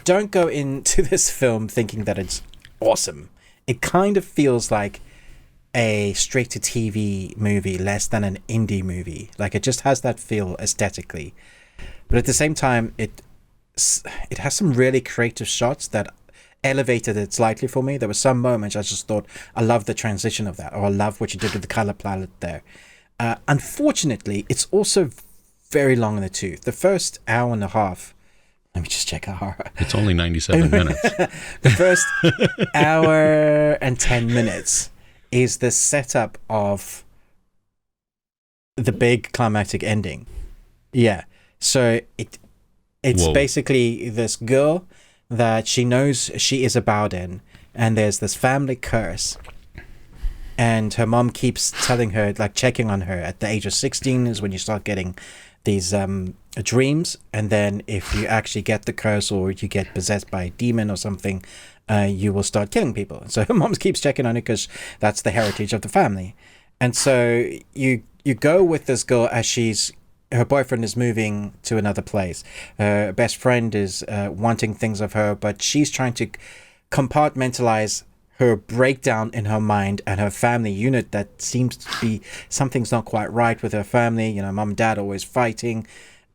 B: don't go into this film thinking that it's awesome. It kind of feels like a straight-to-TV movie less than an indie movie. Like, it just has that feel aesthetically. But at the same time, it has some really creative shots that elevated it slightly for me. There were some moments I just thought, I love the transition of that, or I love what you did with the color palette there. Unfortunately, it's also very long in the tooth. The first hour and a half, let me just check how.
A: It's only 97 minutes.
B: The first hour and 10 minutes is the setup of the big climactic ending. Yeah. So it's basically this girl that she knows she is a Bowden, and there's this family curse. And her mom keeps telling her, like checking on her at the age of 16 is when you start getting these dreams, and then if you actually get the curse or you get possessed by a demon or something, you will start killing people. So her mom keeps checking on it because that's the heritage of the family. And so you go with this girl as her boyfriend is moving to another place. Her best friend is wanting things of her, but she's trying to compartmentalize her breakdown in her mind and her family unit that seems to be something's not quite right with her family. You know, mom and dad always fighting,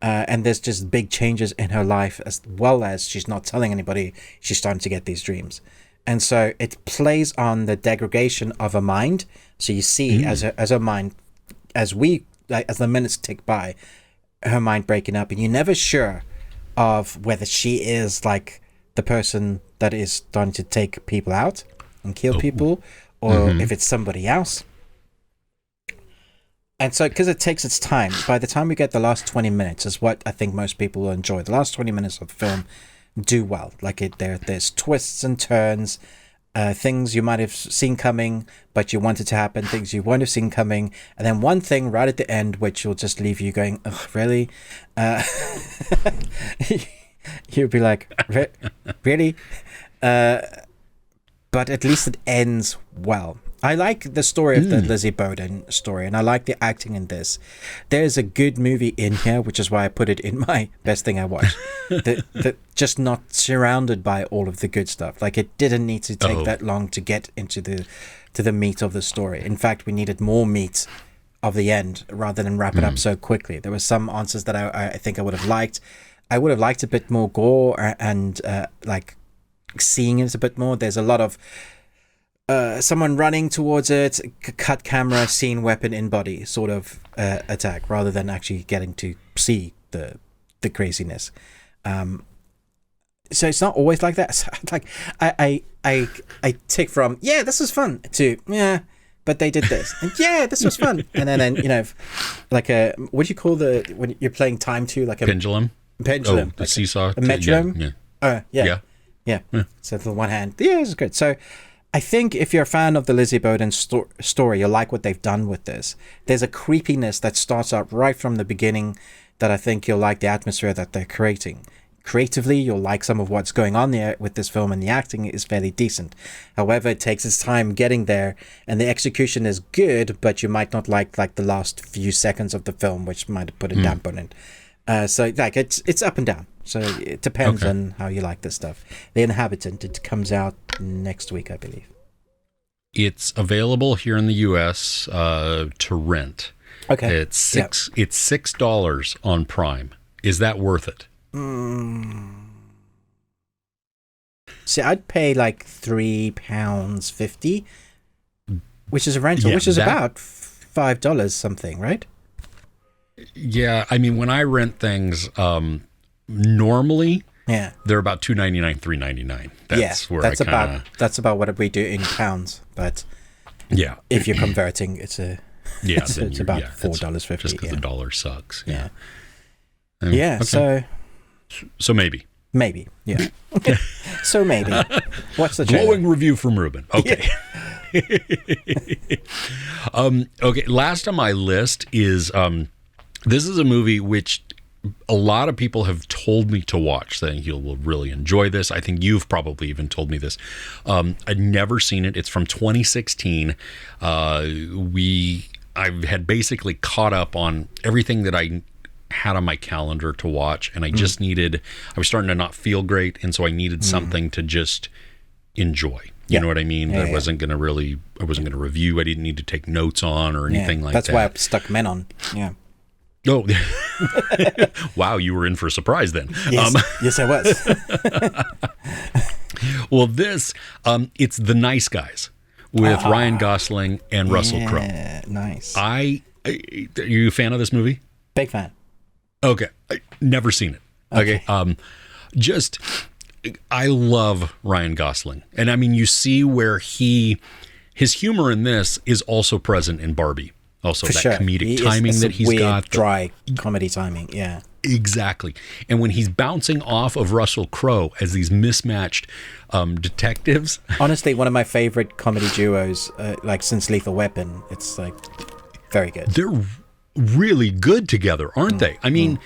B: and there's just big changes in her life, as well as she's not telling anybody she's starting to get these dreams. And so it plays on the degradation of her mind. So you see as her mind, as the minutes tick by, her mind breaking up, and you're never sure of whether she is like the person that is starting to take people out and kill people, or if it's somebody else. And so, because it takes its time, by the time we get the last 20 minutes is what I think most people will enjoy. The last 20 minutes of the film do well. Like, there's twists and turns, things you might have seen coming, but you wanted to happen, things you won't have seen coming, and then one thing right at the end, which will just leave you going, ugh, really? You'll be like, really? But at least it ends well. I like the story of the Lizzie Bowden story, and I like the acting in this. There's a good movie in here, which is why I put it in my best thing I watched. that just not surrounded by all of the good stuff. Like, it didn't need to take that long to get into the meat of the story. In fact, we needed more meat of the end rather than wrap it up so quickly. There were some answers that I think I would have liked. I would have liked a bit more gore and like seeing it a bit more. There's a lot of someone running towards it, cut camera, scene, weapon in body sort of attack, rather than actually getting to see the craziness. So it's not always like that. So, like I take from this was fun to but they did this, and this was fun, and then you know, like what do you call when you're playing time to, like a
A: pendulum,
B: the
A: like seesaw,
B: a metronome.
A: Yeah.
B: So the one hand, it's good. So I think if you're a fan of the Lizzie Bowden story, you'll like what they've done with this. There's a creepiness that starts up right from the beginning that I think you'll like the atmosphere that they're creating. Creatively, you'll like some of what's going on there with this film, and the acting is fairly decent. However, it takes its time getting there, and the execution is good, but you might not like the last few seconds of the film, which might have put a damp on it. So like it's up and down. So it depends on how you like this stuff. The Inhabitant, it comes out next week, I believe.
A: It's available here in the U.S. To rent.
B: Okay.
A: It's $6 on Prime. Is that worth it?
B: See, I'd pay like £3.50, which is a rental, which is about $5 something, right?
A: Yeah, I mean, when I rent things, normally, they're about $2.99, $3.99. That's about what we do in pounds. But if you're converting, it's about $4.50. Just because the dollar sucks.
B: Yeah.
A: I mean, so maybe.
B: Yeah. So maybe. What's the trailer?
A: Glowing review from Ruben. Okay. Okay. Last on my list is this is a movie which a lot of people have told me to watch, saying you will really enjoy this. I think you've probably even told me this. I'd never seen it. It's from 2016. I had basically caught up on everything that I had on my calendar to watch, and I just I was starting to not feel great, and so I needed something to just enjoy. You know what I mean? I wasn't going to review. I didn't need to take notes on or anything like that.
B: That's why I stuck Men on. Yeah.
A: Oh, wow! You were in for a surprise then.
B: Yes, yes, I was.
A: Well, it's The Nice Guys with Ryan Gosling and Russell Crowe.
B: Nice.
A: Are you a fan of this movie?
B: Big fan.
A: Okay, never seen it. Okay. I love Ryan Gosling, and I mean, you see where his humor in this is also present in Barbie. Also, comedic timing that he's got,
B: dry comedy timing. Yeah,
A: exactly. And when he's bouncing off of Russell Crowe as these mismatched detectives,
B: honestly, one of my favorite comedy duos, like since Lethal Weapon. It's like very good.
A: They're really good together, aren't they? I mean,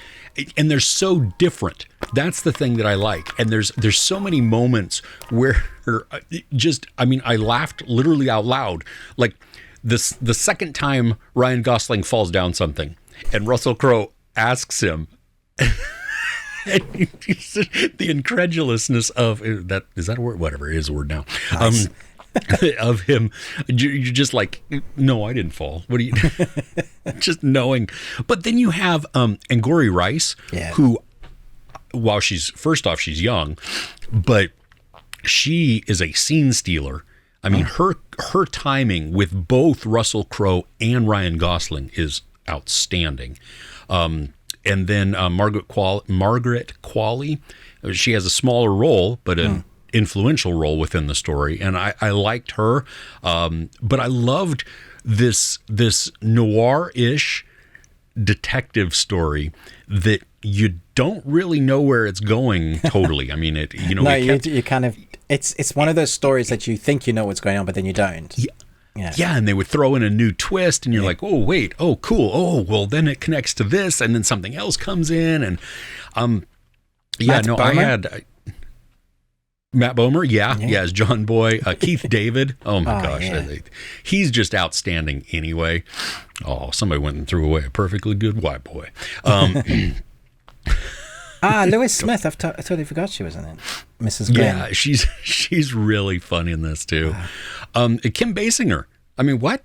A: and they're so different. That's the thing that I like. And there's so many moments where I laughed literally out loud. Like the second time Ryan Gosling falls down something and Russell Crowe asks him, and the incredulousness of that, is that a word? Whatever, it is a word now. Nice. Of him, you're just like, no, I didn't fall. What are you just knowing? But then you have Angourie Rice, who, while she's young, but she is a scene stealer. I mean, her timing with both Russell Crowe and Ryan Gosling is outstanding. And then Margaret Qualley, she has a smaller role, but an influential role within the story, and I liked her, but I loved this noir-ish detective story that you don't really know where it's going totally. I mean, you
B: kind of, it's one of those stories that you think you know what's going on, but then you don't.
A: Yeah, and they would throw in a new twist, and you're like, oh wait, oh cool, oh well, then it connects to this, and then something else comes in, and Matt Bomer, as John Boy, Keith David. Oh my gosh, he's just outstanding anyway. Oh, somebody went and threw away a perfectly good white boy.
B: Lewis Smith. I totally forgot she was in it. Mrs. Glenn.
A: Yeah, she's really fun in this too. Kim Basinger. I mean, what?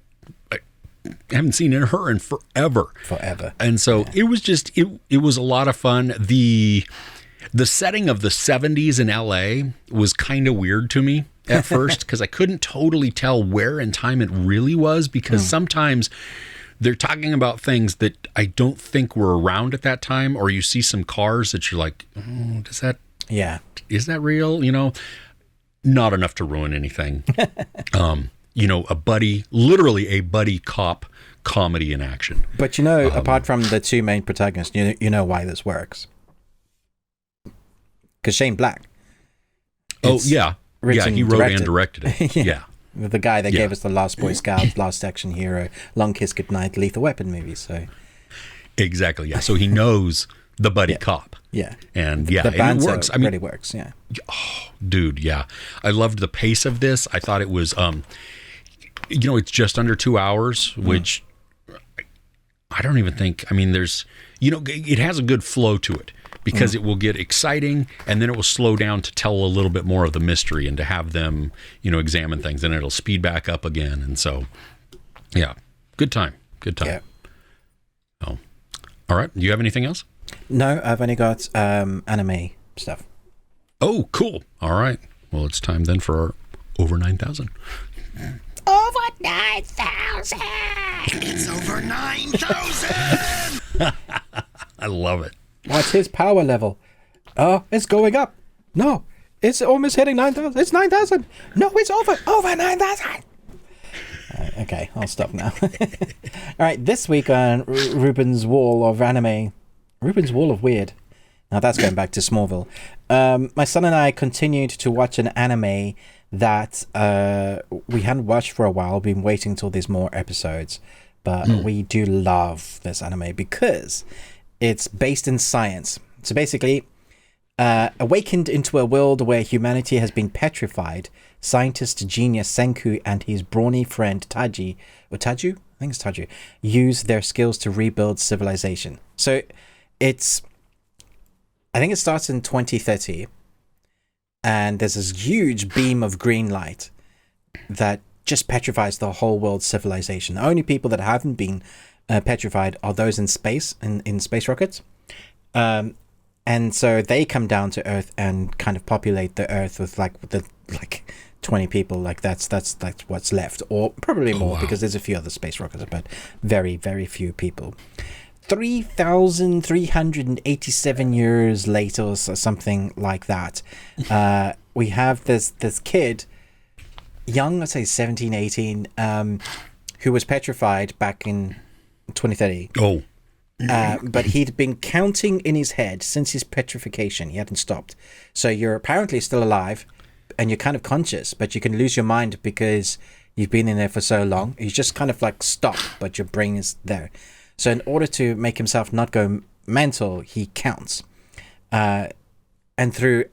A: I haven't seen her in forever. And so it was just it was a lot of fun. The setting of the 70s in LA was kind of weird to me at first because I couldn't totally tell where in time it really was, because sometimes they're talking about things that I don't think were around at that time, or you see some cars that you're like, is that real? You know, not enough to ruin anything. Literally a buddy cop comedy in action.
B: But apart from the two main protagonists, you know why this works. Because Shane Black.
A: He wrote and directed it. Yeah.
B: The guy that gave us the Last Boy Scout, Last Action Hero, Long Kiss Goodnight, Lethal Weapon movies. So
A: exactly, yeah. So he knows the buddy cop.
B: Yeah.
A: And
B: the
A: and it works.
B: Really works, yeah.
A: Oh, dude, yeah. I loved the pace of this. I thought it was it's just under 2 hours, which I don't even think, there's it has a good flow to it. Because it will get exciting, and then it will slow down to tell a little bit more of the mystery and to have them, examine things, and it'll speed back up again. And so, yeah, good time. Yeah. Oh, all right. Do you have anything else?
B: No, I've only got anime stuff.
A: Oh, cool. All right. Well, it's time then for our over 9,000.
C: Over 9,000! It's over 9,000!
A: I love it.
B: What's his power level? Oh, it's going up. No, it's almost hitting 9,000. It's 9,000. No, it's over 9,000. Okay, I'll stop now. All right, this week on Ruben's Wall of Anime, Ruben's Wall of Weird. Now that's going back to Smallville. My son and I continued to watch an anime that we hadn't watched for a while. Been waiting till there's more episodes, but we do love this anime because it's based in science. So basically, awakened into a world where humanity has been petrified, scientist genius Senku and his brawny friend Taju, I think it's Taju, use their skills to rebuild civilization. So I think it starts in 2030, and there's this huge beam of green light that just petrifies the whole world's civilization. The only people that haven't been petrified are those in space, in space rockets. And so they come down to Earth and kind of populate the Earth with like 20 people. Like that's what's left, or probably more, because there's a few other space rockets, but very, very few people. 3,387 years later, or something like that, we have this kid, young, let's say 17, 18, who was petrified back in 2030.
A: Oh.
B: But he'd been counting in his head since his petrification. He hadn't stopped. So you're apparently still alive, and you're kind of conscious, but you can lose your mind because you've been in there for so long. You just kind of like stop, but your brain is there. So in order to make himself not go mental, he counts. And through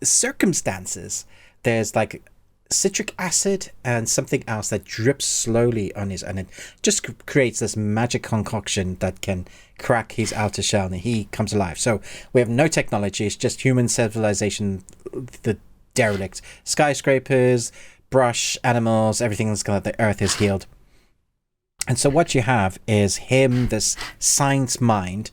B: circumstances, there's like citric acid and something else that drips slowly on his, and it just creates this magic concoction that can crack his outer shell, and he comes alive. So we have no technology. It's just human civilization, the derelict. Skyscrapers, brush, animals, everything's got, the earth is healed. And so what you have is him, this science mind,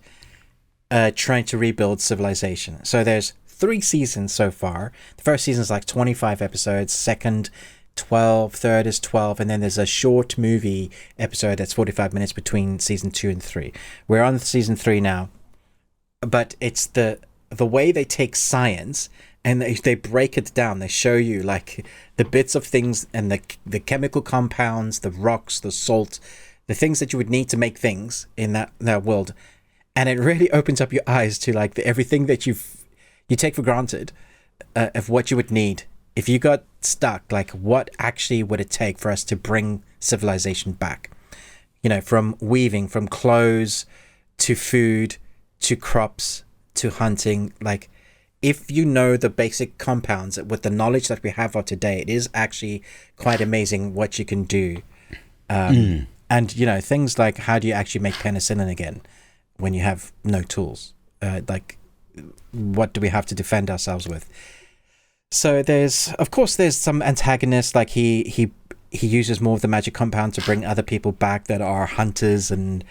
B: trying to rebuild civilization. So there's 3 seasons so far. The first season is like 25 episodes, second 12, third is 12, and then there's a short movie episode that's 45 minutes between season 2 and 3. We're on season 3 now, but it's the way they take science and they break it down. They show you like the bits of things and the chemical compounds, the rocks, the salt, the things that you would need to make things in that world. And it really opens up your eyes to like everything that you take for granted of what you would need. If you got stuck, like what actually would it take for us to bring civilization back? You know, from weaving, from clothes to food to crops to hunting. Like if you know the basic compounds with the knowledge that we have of today, it is actually quite amazing what you can do. And, you know, things like how do you actually make penicillin again when you have no tools? Like what do we have to defend ourselves with? So there's some antagonists, like he uses more of the magic compound to bring other people back that are hunters and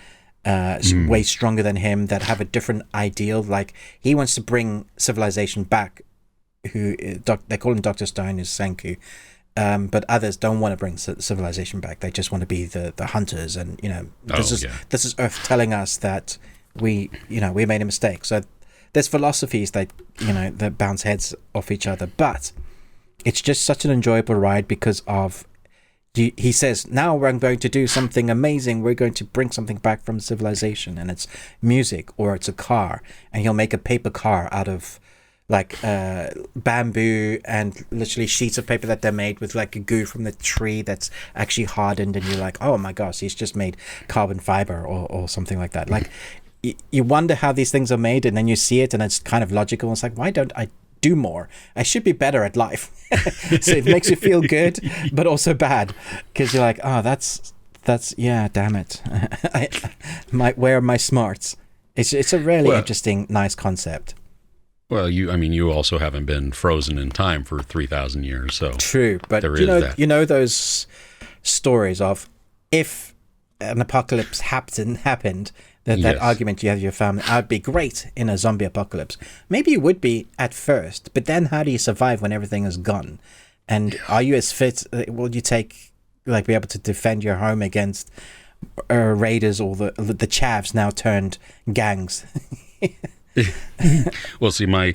B: way stronger than him, that have a different ideal. Like he wants to bring civilization back. They call him Dr. Stone, is Senku, but others don't want to bring civilization back. They just want to be the hunters, and you know this is Earth telling us that we made a mistake. So there's philosophies that bounce heads off each other, but it's just such an enjoyable ride because of he says, now we're going to do something amazing. We're going to bring something back from civilization, and it's music or it's a car, and he'll make a paper car out of like bamboo and literally sheets of paper that they're made with like a goo from the tree that's actually hardened, and you're like, oh my gosh, he's just made carbon fiber or something like that. Like you wonder how these things are made, and then you see it and it's kind of logical. It's like, why don't I do more? I should be better at life. So it makes you feel good but also bad, because you're like, oh, that's yeah, damn it. Where are my smarts? It's a really interesting, nice concept.
A: Well, you also haven't been frozen in time for 3,000 years, so
B: true. But you know those stories of if an apocalypse happened, that argument you have with your family, I'd be great in a zombie apocalypse. Maybe you would be at first, but then how do you survive when everything is gone? And are you as fit? Will you be able to defend your home against raiders or the chavs now turned gangs?
A: Well, see, my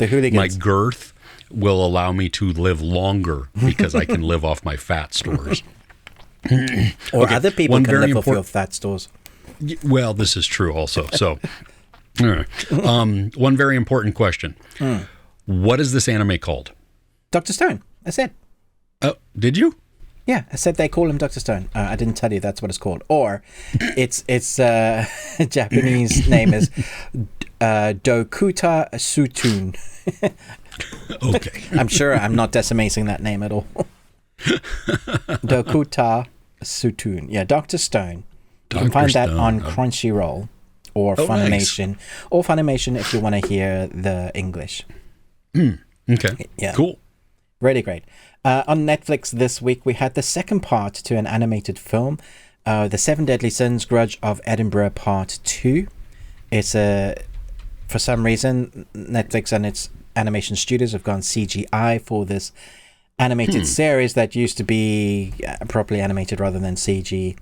A: girth will allow me to live longer because I can live off my fat stores.
B: Or other people can live off your fat stores.
A: Well, this is true also. So, all right. One very important question. What is this anime called? Dr.
B: Stone. I said.
A: Oh, did you?
B: Yeah, I said they call him Dr. Stone. I didn't tell you that's what it's called. Or its Japanese name is Dokuta Sutun.
A: Okay.
B: I'm sure I'm not decimating that name at all. Dokuta Sutun. Yeah, Dr. Stone. You can find that on Crunchyroll or
A: Oh,
B: Funimation, or Funimation if you want to hear the English.
A: Okay.
B: Yeah.
A: Cool.
B: Really great. On Netflix this week, we had the second part to an animated film, The Seven Deadly Sins, Grudge of Edinburgh Part 2. It's for some reason, Netflix and its animation studios have gone CGI for this animated series that used to be properly animated rather than CG.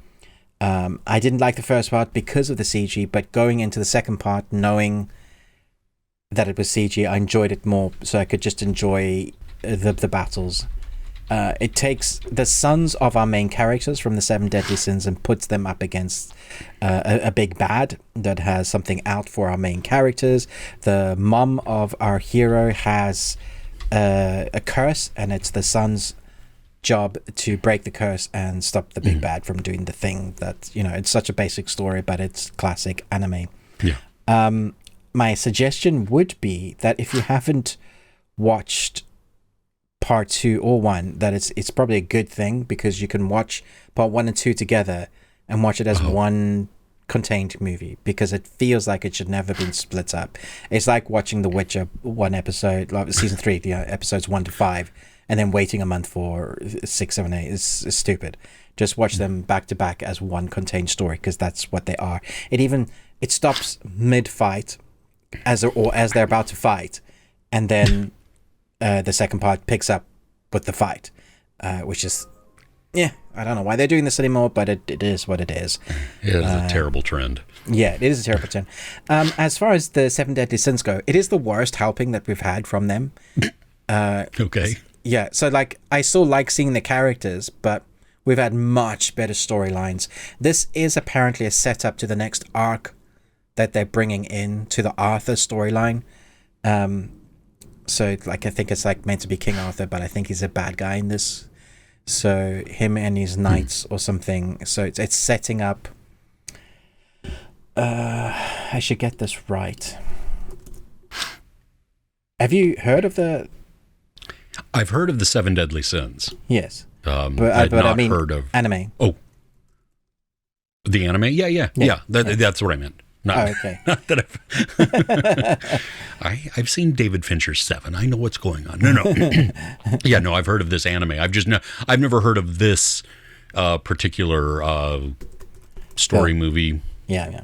B: I didn't like the first part because of the CG, but going into the second part, knowing that it was CG, I enjoyed it more, so I could just enjoy the battles. It takes the sons of our main characters from the Seven Deadly Sins and puts them up against a big bad that has something out for our main characters. The mom of our hero has a curse, and it's the son's job to break the curse and stop the big bad from doing the thing that, it's such a basic story, but it's classic anime.
A: Yeah.
B: My suggestion would be that if you haven't watched part 2 or 1, that it's probably a good thing, because you can watch part 1 and 2 together and watch it as one contained movie, because it feels like it should never been split up. It's like watching The Witcher one episode, like season 3, episodes 1 to 5, and then waiting a month for 6, 7, 8. It's stupid. Just watch them back to back as one contained story, because that's what they are. It stops mid-fight as they're about to fight, and then the second part picks up with the fight, which is, I don't know why they're doing this anymore, but it is what it is.
A: It is a terrible trend.
B: Yeah, it is a terrible trend. As far as the Seven Deadly Sins go, it is the worst helping that we've had from them.
A: Okay.
B: Yeah, so I still like seeing the characters, but we've had much better storylines. This is apparently a setup to the next arc that they're bringing in to the Arthur storyline. So I think it's meant to be King Arthur, but I think he's a bad guy in this. So him and his knights or something. So it's setting up. I should get this right. Have you heard of the?
A: I've heard of the Seven Deadly Sins.
B: Yes,
A: but I mean, heard of
B: anime.
A: Oh, the anime? Yeah. That's what I meant.
B: Okay.
A: Not that I've seen David Fincher's Seven. I know what's going on. No. Yeah, no, I've heard of this anime. I've never heard of this particular story movie.
B: Yeah.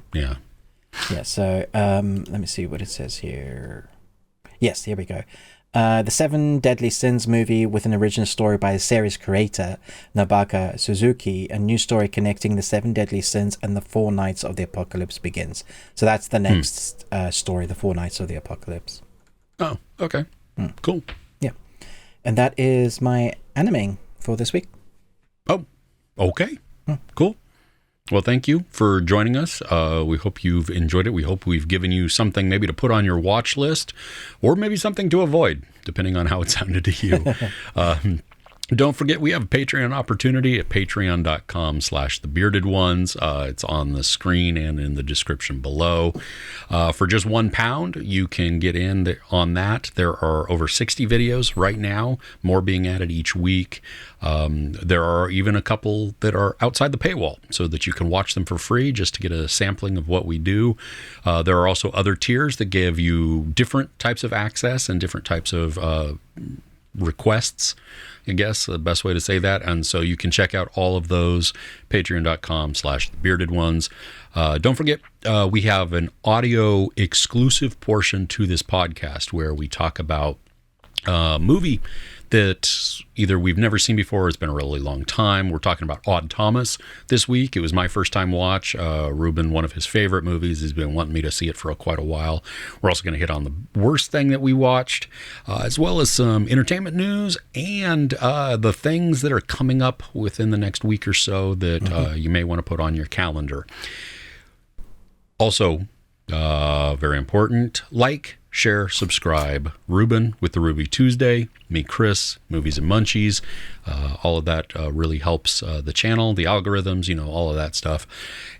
B: So let me see what it says here. Yes, here we go. The Seven Deadly Sins movie, with an original story by the series creator Nabaka Suzuki, a new story connecting the Seven Deadly Sins and the Four Knights of the Apocalypse begins. So that's the next story, the Four Knights of the Apocalypse.
A: Oh, okay. Cool.
B: Yeah. And that is my animing for this week.
A: Oh, okay. Cool. Well, thank you for joining us. We hope you've enjoyed it. We hope we've given you something maybe to put on your watch list, or maybe something to avoid, depending on how it sounded to you. Don't forget, we have a Patreon opportunity at patreon.com/thebeardedones. It's on the screen and in the description below. For just £1, you can get in on that. There are over 60 videos right now, more being added each week. There are even a couple that are outside the paywall, so that you can watch them for free just to get a sampling of what we do. There are also other tiers that give you different types of access and different types of requests, I guess the best way to say that. And so you can check out all of those, patreon.com/thebeardedones. Don't forget, we have an audio exclusive portion to this podcast where we talk about a movie that either we've never seen before or it's been a really long time. We're talking about Odd Thomas this week. It was my first time watch. Ruben, one of his favorite movies. He's been wanting me to see it for quite a while. We're also going to hit on the worst thing that we watched, as well as some entertainment news and the things that are coming up within the next week or so that you may want to put on your calendar. Also, very important, share, subscribe. Ruben with the Ruby Tuesday, me, Chris, Movies and Munchies. All of that really helps the channel, the algorithms, all of that stuff.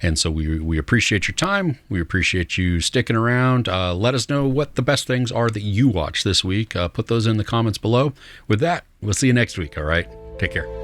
A: And so we appreciate your time. We appreciate you sticking around. Let us know what the best things are that you watch this week. Put those in the comments below. With that, we'll see you next week. All right. Take care.